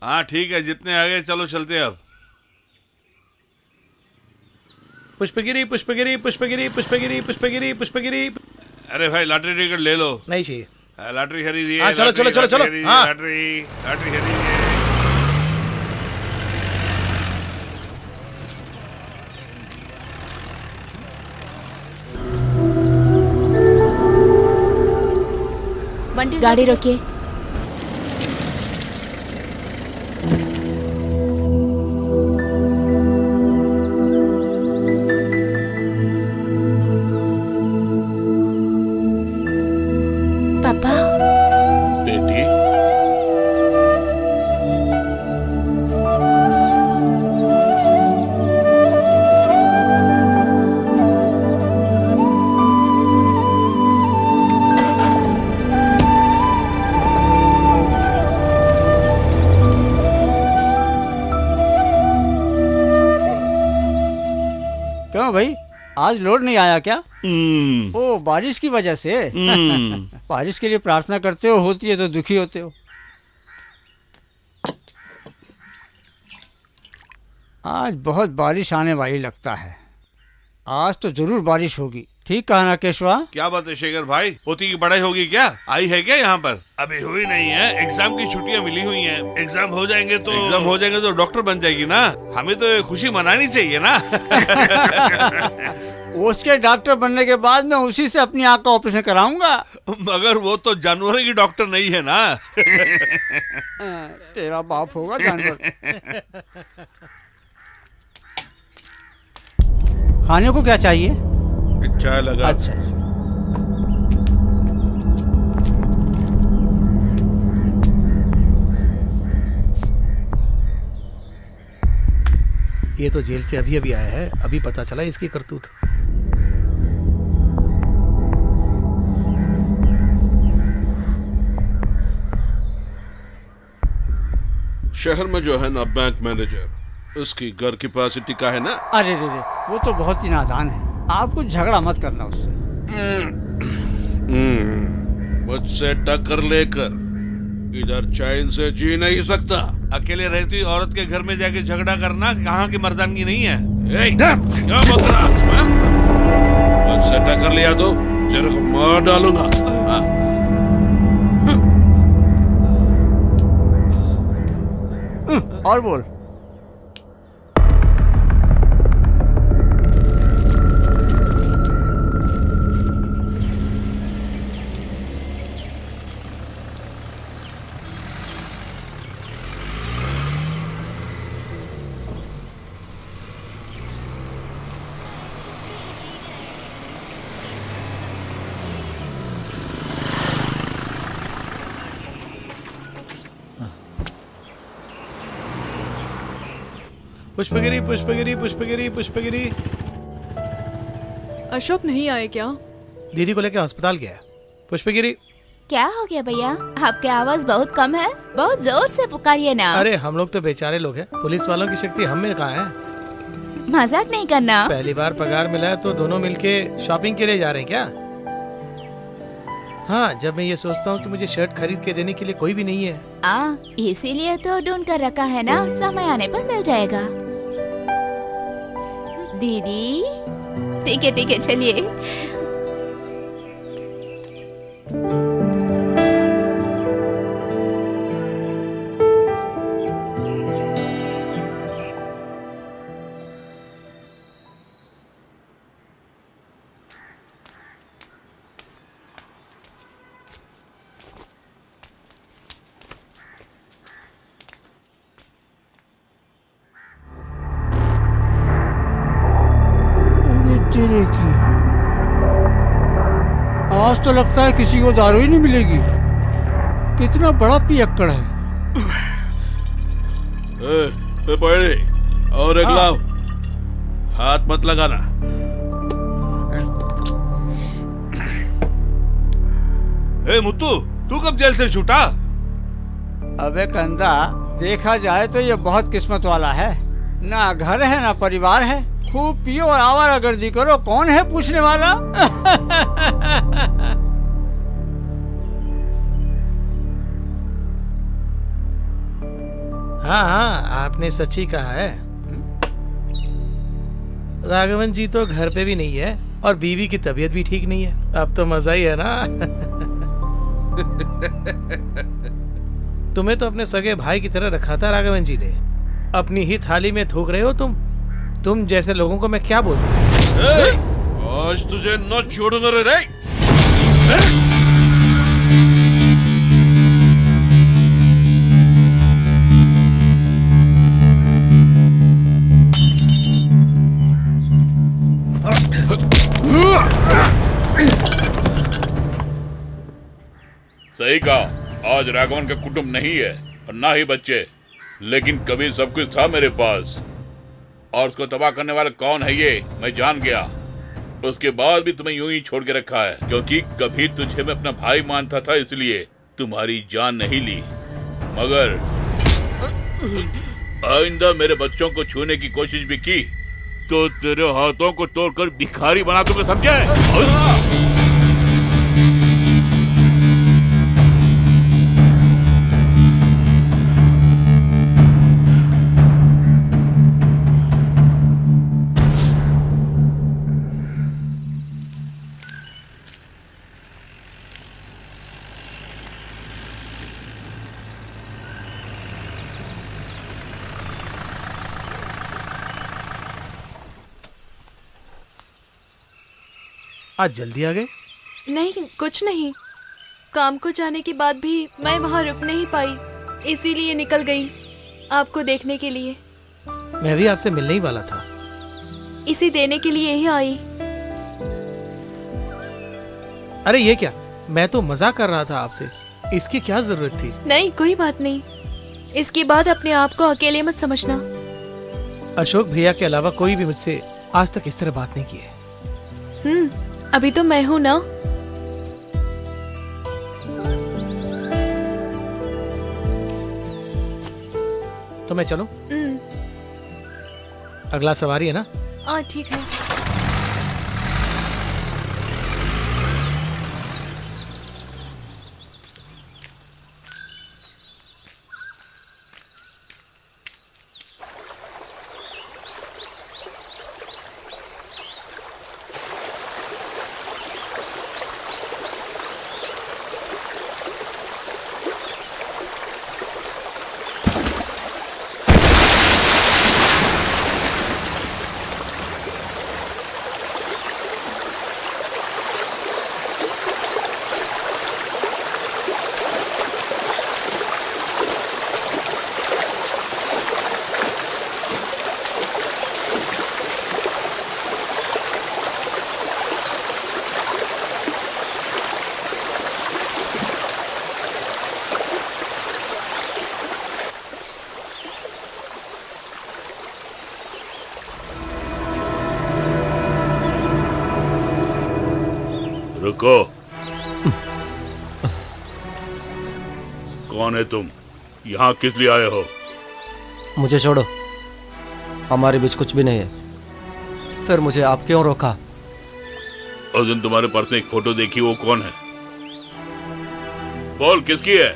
हाँ ठीक है, जितने आगे चलो चलते हैं अब। पुष्पगिरी पुष्पगिरी पुष्पगिरी पुष्पगिरी पुष्पगिरी पुष्पगिरी। अरे भाई लॉटरी टिकट ले लो। नहीं चाहिए। लॉटरी खरीदिए। हाँ, चलो, लॉटरी, चलो, चलो, लॉटरी चलो, खरीदिए, हाँ। लॉटरी लॉटरी खरीदिए। गाड़ी रोकिए। पापा, बेटी, क्यों भाई, आज लोड नहीं आया क्या? ओ, बारिश की वजह से? बारिश के लिए प्रार्थना करते हो, होती है तो दुखी होते हो। आज बहुत बारिश आने वाली लगता है। आज तो जरूर बारिश होगी। ठीक कहा ना केशवा? क्या बात है शेखर भाई, पोती की पढ़ाई होगी क्या? आई है क्या यहाँ पर? अभी हुई नहीं है, एग्जाम की छुट्टियाँ मिली हुई हैं। एग्जाम हो जाएंगे तो डॉक्टर बन जाएगी ना। हमें तो ये खुशी मनानी चाहिए ना। उसके डॉक्टर बनने के बाद मैं उसी से अपनी आँख का ऑपरेशन कराऊंगा। मगर वो तो जानवरों की डॉक्टर नहीं है ना। तेरा बाप होगा जानवर। खाने को क्या चाहिए? चाय लगा। अच्छा, ये तो जेल से अभी अभी आया है, अभी पता चला इसकी करतूत। शहर में जो है ना बैंक मैनेजर, उसकी घर की पास टिका है ना। अरे रे रे, वो तो बहुत ही नादान है। आप कुछ झगड़ा मत करना उससे। मुझसे टक्कर लेकर इधर चैन से जी नहीं सकता। अकेले रहती हुई औरत के घर में जाके झगड़ा करना कहाँ की मर्दानगी नहीं है। क्या बोल रहा है? मुझसे टक्कर लिया तो तेरे को मार डालूंगा। हाँ। और बोल। पुष्पगिरी पुष्पगिरी पुष्पगिरी पुष्पगिरी। अशोक नहीं आए क्या? दीदी को लेकर अस्पताल गया। पुष्पगिरी। क्या हो गया भैया? आपकी आवाज बहुत कम है, बहुत जोर से पुकारिए ना। अरे हम लोग तो बेचारे लोग हैं, पुलिस वालों की शक्ति हम में कहाँ है। मजाक नहीं करना। पहली बार पगार मिला है तो दोनों मिलके शॉपिंग के लिए जा रहे हैं क्या? हाँ, जब मैं ये सोचता हूँ कि मुझे शर्ट खरीद के देने के लिए कोई भी नहीं है। इसीलिए तो ढूंढ कर रखा है ना, समय आने पर मिल जाएगा। दीदी, ठीक है चलिए। तेरे की आज तो लगता है किसी को दारू ही नहीं मिलेगी। कितना बड़ा पियक्कड़ है। पड़े और एक लाओ, हाथ मत लगाना। मुत्तू, तू कब जेल से छूटा? अबे कंदा, देखा जाए तो ये बहुत किस्मत वाला है। ना घर है ना परिवार है, खूब पियो और आवारागर्दी करो, कौन है पूछने वाला? हाँ हाँ, आपने सच्ची कहा है। राघवन जी तो घर पे भी नहीं है और बीवी की तबीयत भी ठीक नहीं है। अब तो मजा ही है ना। तुम्हें तो अपने सगे भाई की तरह रखा था राघवन जी ने। अपनी ही थाली में थूक रहे हो तुम जैसे लोगों को मैं क्या बोलूं? आज तुझे न छोड़ूंगा रे। सही कहा, आज राघवन का कुटुंब नहीं है और ना ही बच्चे, लेकिन कभी सब कुछ था मेरे पास। और उसको तबाह करने वाला कौन है ये मैं जान गया। उसके बाद भी तुम्हें यूं ही छोड़ के रखा है, क्योंकि कभी तुझे मैं अपना भाई मानता था, इसलिए तुम्हारी जान नहीं ली। मगर आइंदा मेरे बच्चों को छूने की कोशिश भी की तो तेरे हाथों को तोड़कर भिखारी बना दूंगा, समझे? आज जल्दी आ गए? नहीं, कुछ नहीं। काम को जाने के बाद भी मैं वहाँ रुक नहीं पाई, इसीलिए निकल गई आपको देखने के लिए। मैं भी आपसे मिलने ही वाला था। इसे देने के लिए ही आई। अरे ये क्या, मैं तो मजाक कर रहा था आपसे। इसकी क्या जरूरत थी? नहीं, कोई बात नहीं। इसके बाद अपने आप को अकेले मत समझना। अशोक भैया के अलावा कोई भी मुझसे आज तक इस तरह बात नहीं की है। अभी तो मैं हूं ना। तो मैं चलूं? अगला सवारी है ना? हाँ, ठीक है। रुको। कौन है तुम? यहाँ किस लिए आए हो? मुझे छोड़ो, हमारे बीच कुछ भी नहीं है। फिर मुझे आप क्यों रोका? उस दिन तुम्हारे पर्स में एक फोटो देखी, वो कौन है? बोल, किसकी है?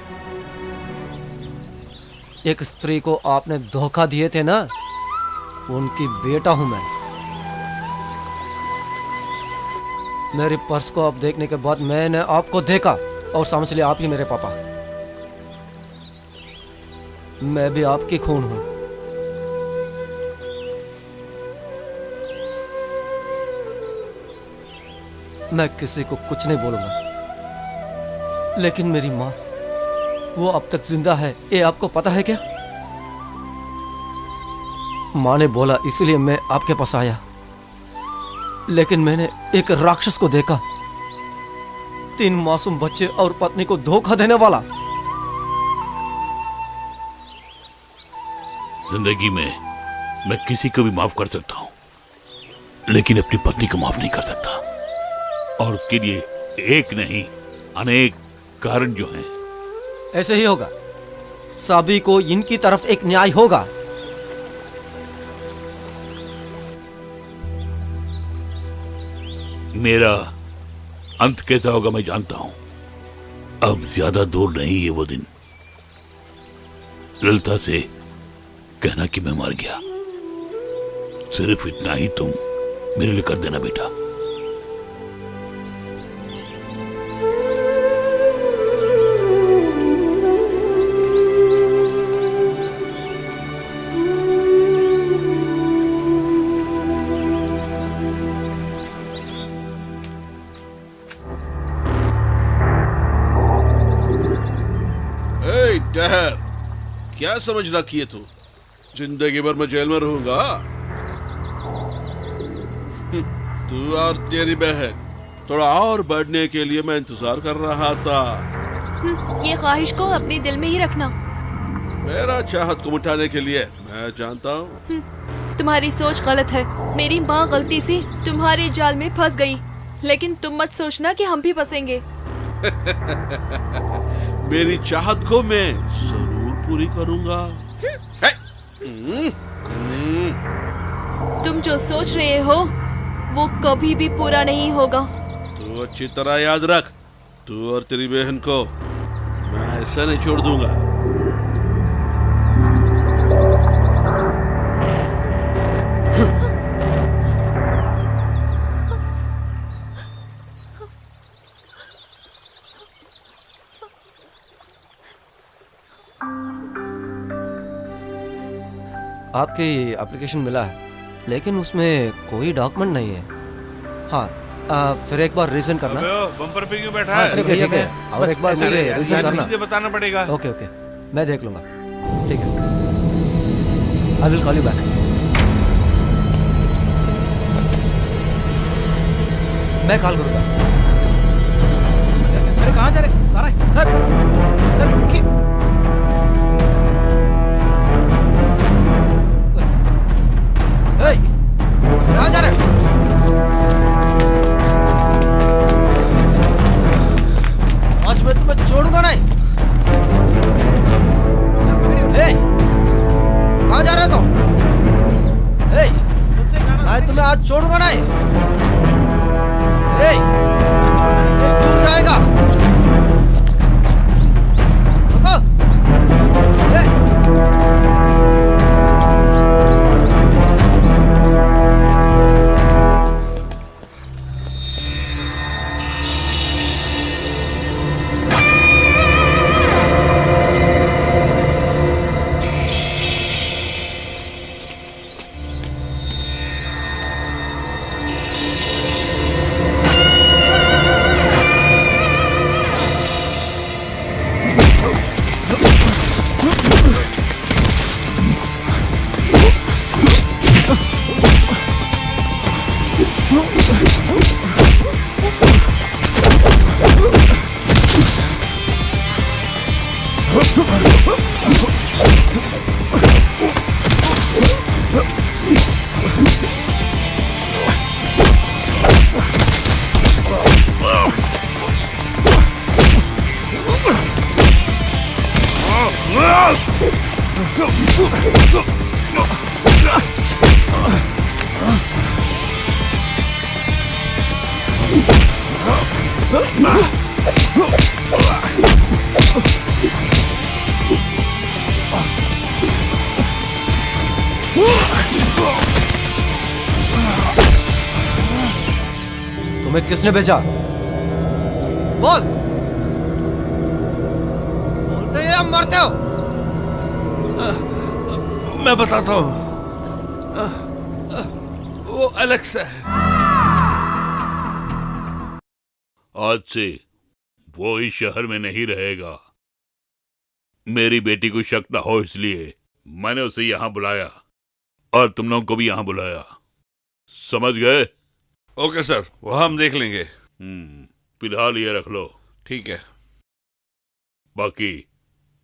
एक स्त्री को आपने धोखा दिए थे ना, उनकी बेटा हूं मैं। मेरे पर्स को आप देखने के बाद मैंने आपको देखा और समझ लिया आप ही मेरे पापा। मैं भी आपकी खून हूं। मैं किसी को कुछ नहीं बोलूंगा, लेकिन मेरी माँ, वो अब तक जिंदा है, ये आपको पता है क्या? माँ ने बोला इसलिए मैं आपके पास आया, लेकिन मैंने एक राक्षस को देखा, 3 मासूम बच्चे और पत्नी को धोखा देने वाला। जिंदगी में मैं किसी को भी माफ कर सकता हूं, लेकिन अपनी पत्नी को माफ नहीं कर सकता। और उसके लिए एक नहीं अनेक कारण जो हैं। ऐसे ही होगा, सभी को इनकी तरफ एक न्याय होगा। मेरा अंत कैसा होगा मैं जानता हूं। अब ज्यादा दूर नहीं है वो दिन। ललिता से कहना कि मैं मर गया, सिर्फ इतना ही तुम मेरे लिए कर देना बेटा। ए डहर, क्या समझ रखी है तू? जिंदगी भर मैं जेल में रहूंगा? तू और तेरी बहन थोड़ा और बढ़ने के लिए मैं इंतजार कर रहा था। ये ख्वाहिश को अपने दिल में ही रखना। मेरा चाहत को मिटाने के लिए मैं जानता हूँ। तुम्हारी सोच गलत है। मेरी माँ गलती से तुम्हारे जाल में फंस गई, लेकिन तुम मत सोचना कि हम भी फंसेंगे। मेरी चाहत को मैं जरूर पूरी करूंगा। तुम जो सोच रहे हो वो कभी भी पूरा नहीं होगा। तू अच्छी तरह याद रख, तू और तेरी बहन को मैं ऐसा नहीं छोड़ दूंगा। आपकी एप्लीकेशन मिला है, लेकिन उसमें कोई डॉक्यूमेंट नहीं है। हाँ, फिर एक बार रीजन करना। अबे ओ, बम्पर पे क्यों बैठा हाँ, है? ठीक है, ठीक है। और बस एक बार ऐसे मुझे यार, रीजन करना। मुझे बताना पड़ेगा। ओके ओके, मैं देख लूंगा। ठीक है, I will call you back. मैं कॉल करूंगा। अरे कहाँ जा रहे सारा? सर सर रुकिए। हे, कहाँ जा रहे? आज मैं तुम्हें छोड़ूंगा नहीं। हे, कहाँ जा रहे तुम? हे, मैं तुम्हें आज छोड़ूंगा नहीं। हे, ये दूर जाएगा। रुको। हे, तुम्हें किसने भेजा? बोल, बोलते या मरते हो? मैं बताता हूँ। वो एलेक्स है। आज से वो इस शहर में नहीं रहेगा। मेरी बेटी को शक न हो इसलिए मैंने उसे यहां बुलाया और तुम लोगों को भी यहां बुलाया। समझ गए? ओके सर, वो हम देख लेंगे। फिलहाल ये रख लो। ठीक है। बाकी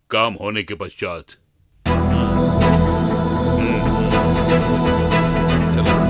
काम होने के पश्चात चलो।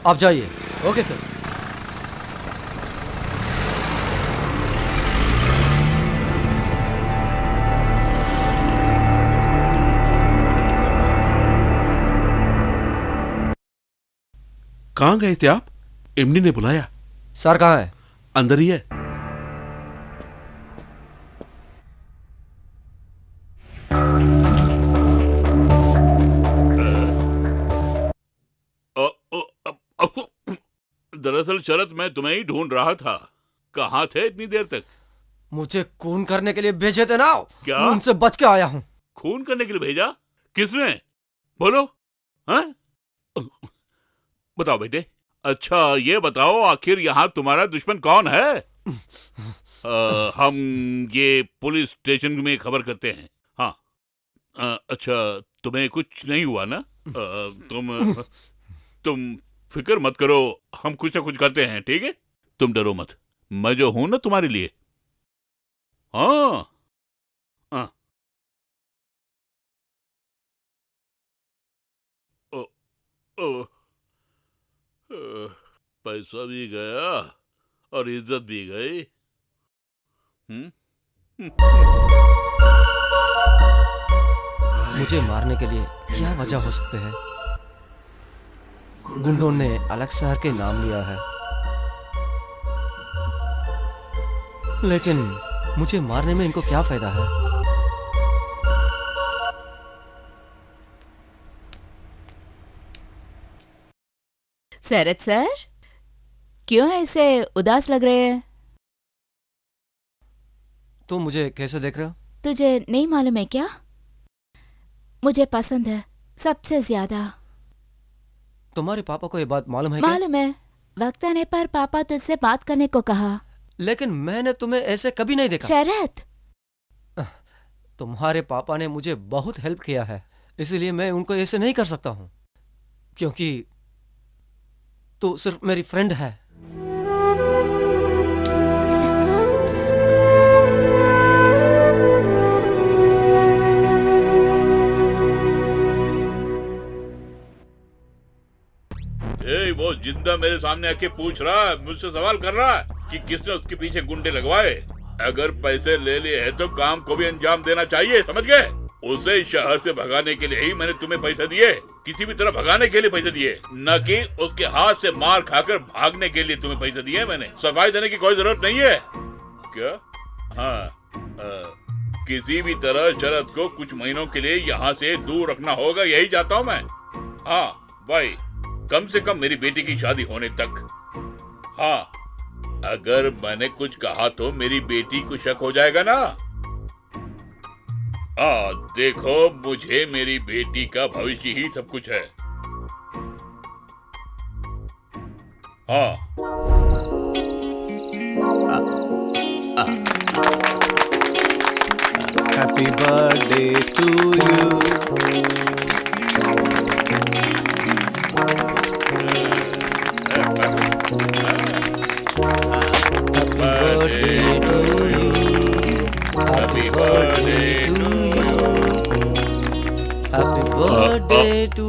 आप जाइए। Okay sir. कहाँ गए थे आप? एमडी ने बुलाया। सर कहाँ है? अंदर ही है। दरअसल शरद, मैं तुम्हें ही ढूंढ रहा था। कहाँ थे इतनी देर तक? मुझे खून करने के लिए भेजे थे ना। क्या? मैं उनसे बच के आया हूँ। खून करने के लिए भेजा? किसने? बोलो। हाँ? बताओ बेटे। अच्छा ये बताओ, आखिर यहाँ तुम्हारा दुश्मन कौन है? हम ये पुलिस स्टेशन में खबर करते हैं। हाँ। अच्छा तुम्हें कुछ नहीं हुआ ना? तुम फिक्र मत करो, हम कुछ ना कुछ करते हैं, ठीक है? तुम डरो मत, मैं जो हूं ना तुम्हारे लिए। हाँ हाँ। ओ, ओ, पैसा भी गया और इज्जत भी गई। मुझे मारने के लिए क्या वजह हो सकते हैं? गुंडों ने अलग शहर के नाम लिया है, लेकिन मुझे मारने में इनको क्या फायदा है? शरद सर, क्यों ऐसे उदास लग रहे हैं? तुम मुझे कैसे देख रहे हो? तुझे नहीं मालूम है क्या? मुझे पसंद है सबसे ज्यादा। तुम्हारे पापा को ये बात मालूम है क्या? मालूम है, वक्त आने पर पापा तुझसे बात करने को कहा। लेकिन मैंने तुम्हें ऐसे कभी नहीं देखा। शरद, तुम्हारे पापा ने मुझे बहुत हेल्प किया है, इसलिए मैं उनको ऐसे नहीं कर सकता हूं, क्योंकि तू सिर्फ मेरी फ्रेंड है। वो जिंदा मेरे सामने आके पूछ रहा है, मुझसे सवाल कर रहा है कि किसने उसके पीछे गुंडे लगवाए। अगर पैसे ले लिए है तो काम को भी अंजाम देना चाहिए, समझ गए? उसे शहर से भगाने के लिए ही मैंने तुम्हें पैसे दिए, किसी भी तरह भगाने के लिए पैसे दिए, न कि उसके हाथ से मार खाकर भागने के लिए तुम्हें पैसे दिए। मैंने सफाई देने की कोई जरूरत नहीं है। क्या हाँ, किसी भी तरह शरद को कुछ महीनों के लिए यहाँ से दूर रखना होगा, यही चाहता हूँ मैं। हाँ भाई, कम से कम मेरी बेटी की शादी होने तक। हाँ, अगर मैंने कुछ कहा तो मेरी बेटी को शक हो जाएगा ना। देखो, मुझे मेरी बेटी का भविष्य ही सब कुछ है। हाँ, Happy birthday to you. birthday to you. Happy birthday to you. Happy birthday to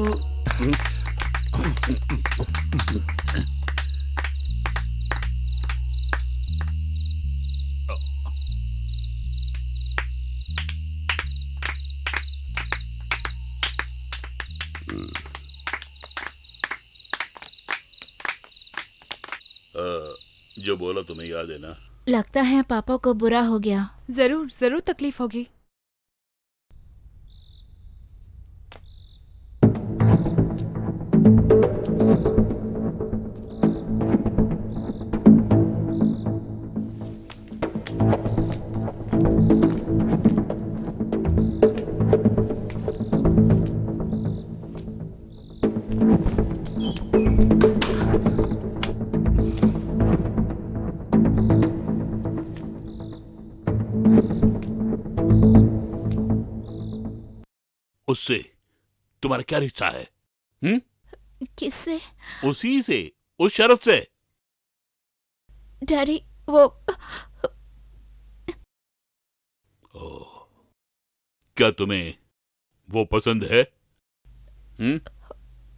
जो बोला तुम्हें याद है ना? लगता है पापा को बुरा हो गया। जरूर जरूर तकलीफ होगी। उससे तुम्हारा क्या रिश्ता है? किससे? उसी से, उस शरद से। डैडी, वो क्या तुम्हें वो पसंद है?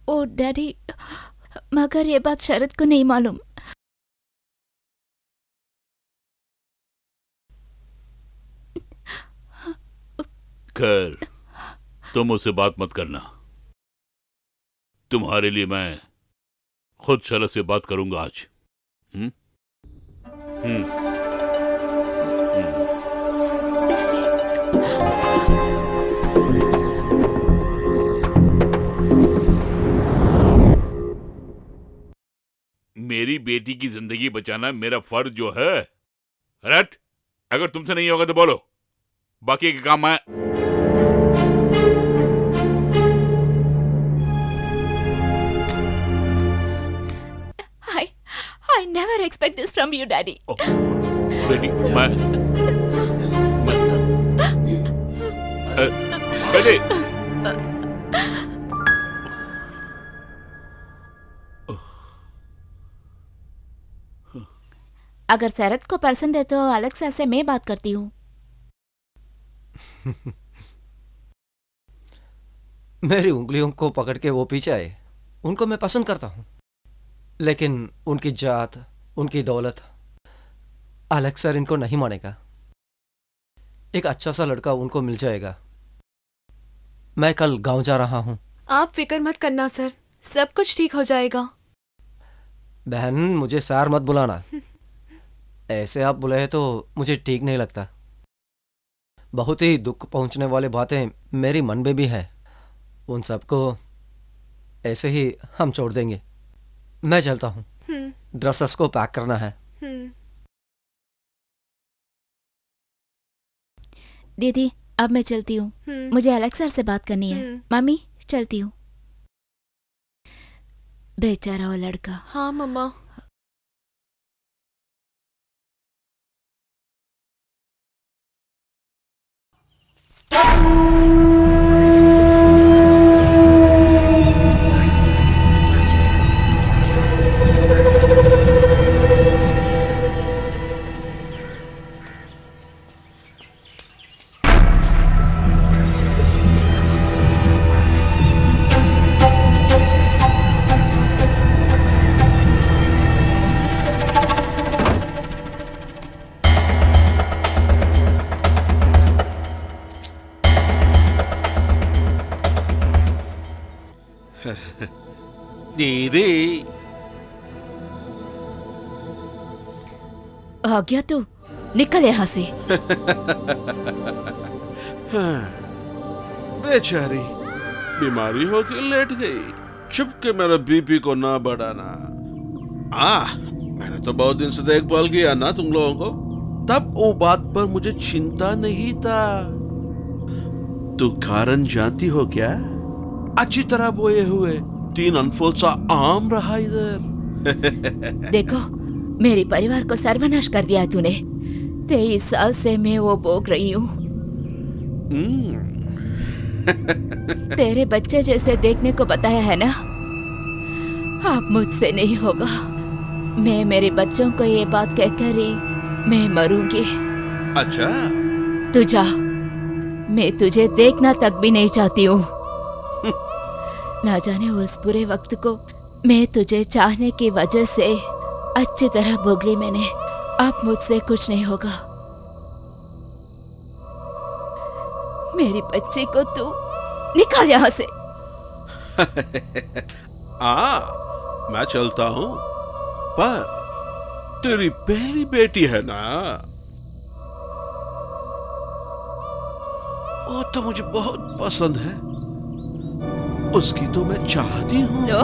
ओ डैडी, मगर ये बात शरद को नहीं मालूम। खैर, तुम उससे बात मत करना। तुम्हारे लिए मैं खुद शरद से बात करूंगा आज। मेरी बेटी की जिंदगी बचाना मेरा फर्ज जो है। रट, अगर तुमसे नहीं होगा तो बोलो, बाकी के काम मैं। I never expect this from you, Daddy. बेटी, बेटी, अगर शरद को पसंद है तो अलेक्सा से मैं बात करती हूँ। मेरी उंगलियों को पकड़ के वो पीछे आए। उनको मैं पसंद करता हूँ, लेकिन उनकी जात, उनकी दौलत, अलेक्स सर इनको नहीं मानेगा। एक अच्छा सा लड़का उनको मिल जाएगा। मैं कल गांव जा रहा हूँ। आप फिक्र मत करना सर, सब कुछ ठीक हो जाएगा। बहन, मुझे सर मत बुलाना। ऐसे आप बुलाए तो मुझे ठीक नहीं लगता। बहुत ही दुख पहुंचने वाली बातें मेरी मन में भी है। उन सबको ऐसे ही हम छोड़ देंगे। मैं चलता हूँ, ड्रेसेस को पैक करना है। दीदी, अब मैं चलती हूँ। मुझे अलेक्सा से बात करनी है। मम्मी, चलती हूँ। बेचारा वो लड़का। हाँ मम्मा। दीदी, आ गया तू? निकल यहाँ से। हाँ, बेचारी बीमारी होके लेट गई। चुप के मेरा बीपी को ना बढ़ाना। मैंने तो बहुत दिन से देखभाल किया ना तुम लोगों को, तब वो बात पर मुझे चिंता नहीं था। तू कारण जानती हो क्या? अच्छी तरह बोए हुए 3 अनफोल्ड सा आम रहा इधर। देखो, मेरे परिवार को सर्वनाश कर दिया है तूने। 23 साल से मैं वो भोग रही हूँ। तेरे बच्चे जैसे देखने को बताया है ना, अब मुझसे नहीं होगा। मैं मेरे बच्चों को ये बात कहकर ही मैं मरूंगी। अच्छा, तू जा, मैं तुझे देखना तक भी नहीं चाहती हूँ। ना जाने उस बुरे वक्त को मैं तुझे चाहने की वजह से अच्छी तरह भोग ली मैंने। अब मुझसे कुछ नहीं होगा। मेरी बच्ची को तू निकाल यहाँ से। मैं चलता हूँ, पर तेरी पहली बेटी है ना, वो तो मुझे बहुत पसंद है। उसकी तो मैं चाहती हूँ। लो,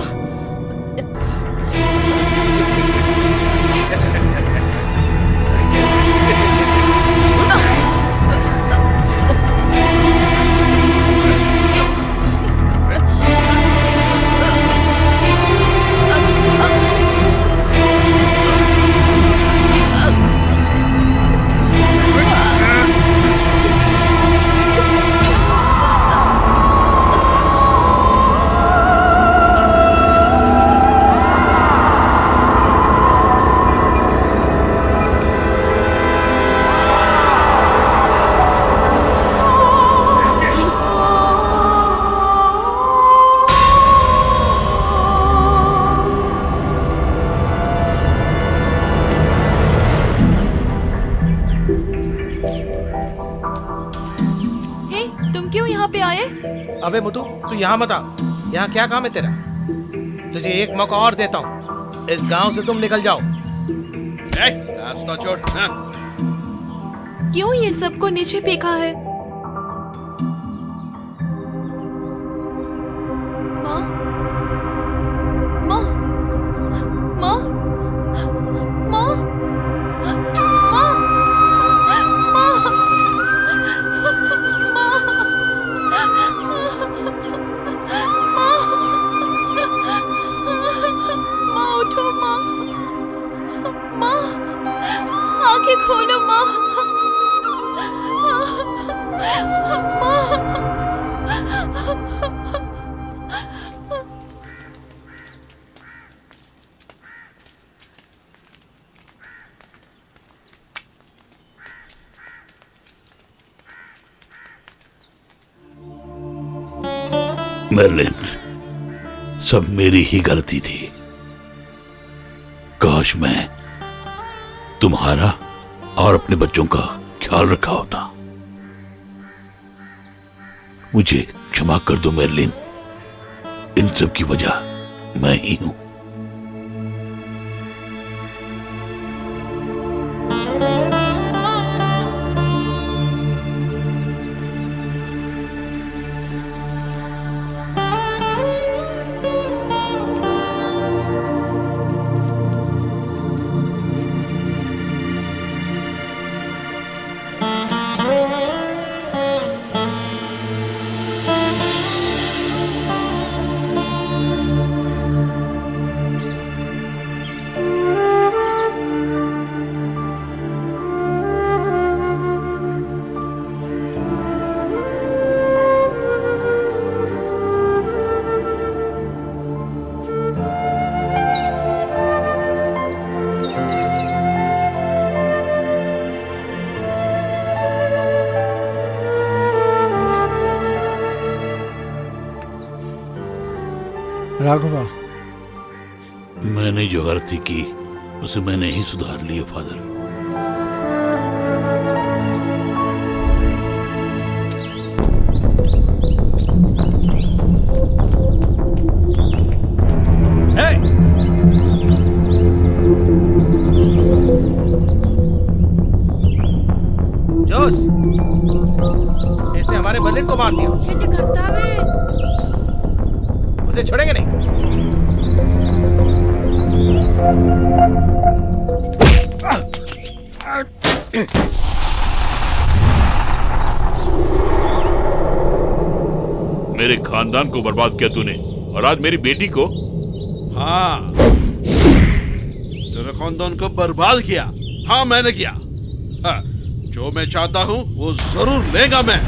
अबे मुतु, तू यहाँ मत आ। यहाँ क्या काम है तेरा? तुझे एक मौका और देता हूँ, इस गांव से तुम निकल जाओ। रास्ता छोड़। क्यों ये सबको नीचे फेंका है? माँ, माँ, माँ, माँ, माँ, माँ, उठो माँ, माँ, आंखें खोलो माँ, मेर्लिन, सब मेरी ही गलती थी। काश मैं तुम्हारा और अपने बच्चों का ख्याल रखा होता। मुझे क्षमा कर दो मेर्लिन, इन सब की वजह मैं ही हूं। राघवा, मैंने जो गलती की उसे मैंने ही सुधार लिया फादर। को बांध दिया। उसे छोड़ेंगे नहीं। मेरे खानदान को बर्बाद किया तूने और आज मेरी बेटी को। हाँ, तेरे खानदान को बर्बाद किया। हाँ, मैंने किया। हाँ, जो मैं चाहता हूँ वो जरूर लेगा मैं।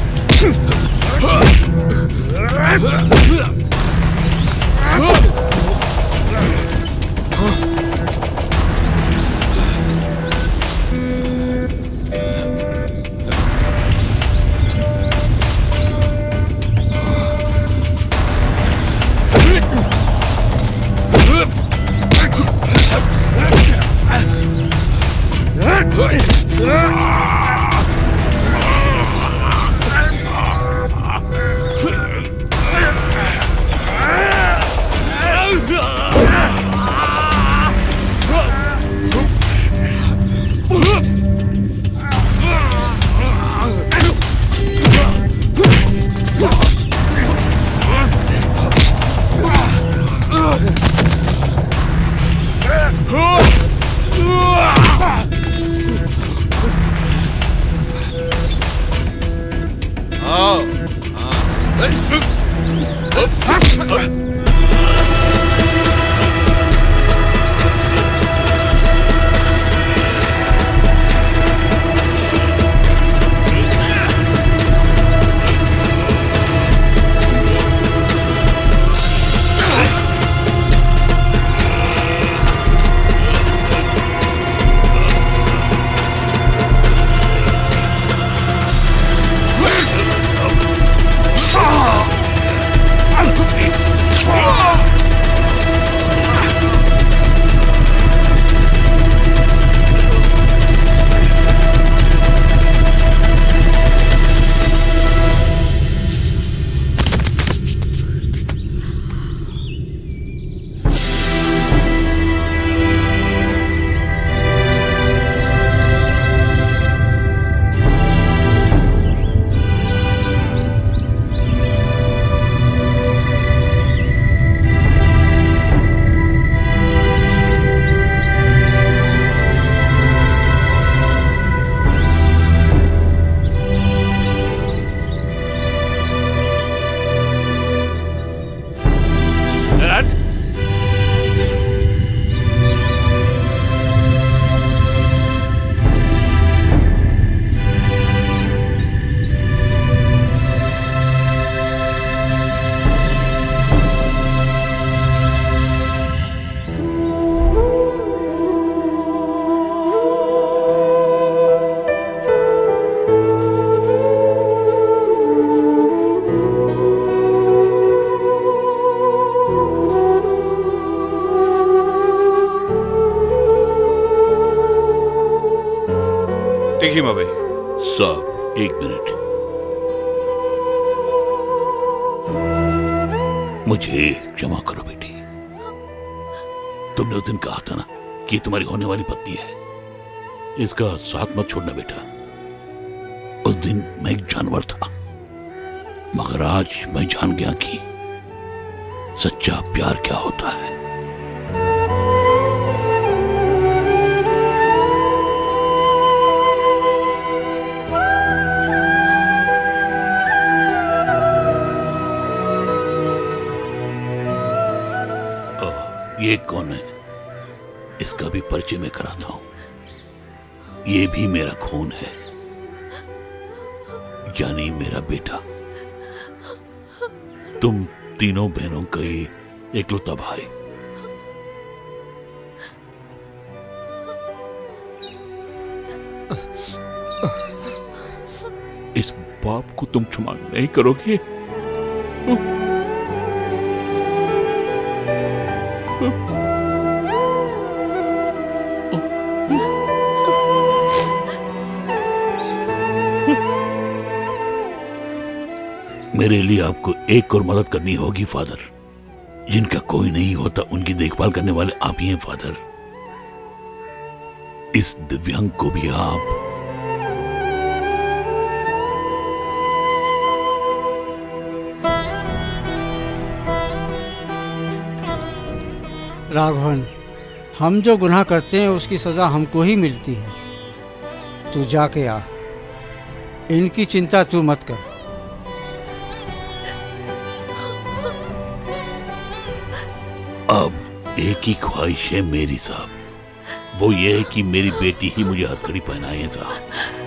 देखिए भाई साहब, एक मिनट। मुझे क्षमा करो बेटी। तुमने उस दिन कहा था ना कि ये तुम्हारी होने वाली पत्नी है, इसका साथ मत छोड़ना बेटा। उस दिन मैं एक जानवर था, मगर आज मैं जान गया कि सच्चा प्यार क्या होता है। ये कौन है? इसका भी परिचय मैं कराता हूं। ये भी मेरा खून है, यानी मेरा बेटा। तुम तीनों बहनों का ये एकलौता भाई। इस बाप को तुम क्षमा नहीं करोगे? मेरे लिए आपको एक और मदद करनी होगी फादर। जिनका कोई नहीं होता उनकी देखभाल करने वाले आप ही हैं फादर। इस दिव्यांग को भी आप राघवन, हम जो गुनाह करते हैं उसकी सज़ा हमको ही मिलती है। तू जाके आ, इनकी चिंता तू मत कर। अब एक ही ख्वाहिश है मेरी साहब, वो ये है कि मेरी बेटी ही मुझे हथकड़ी पहनाए साहब।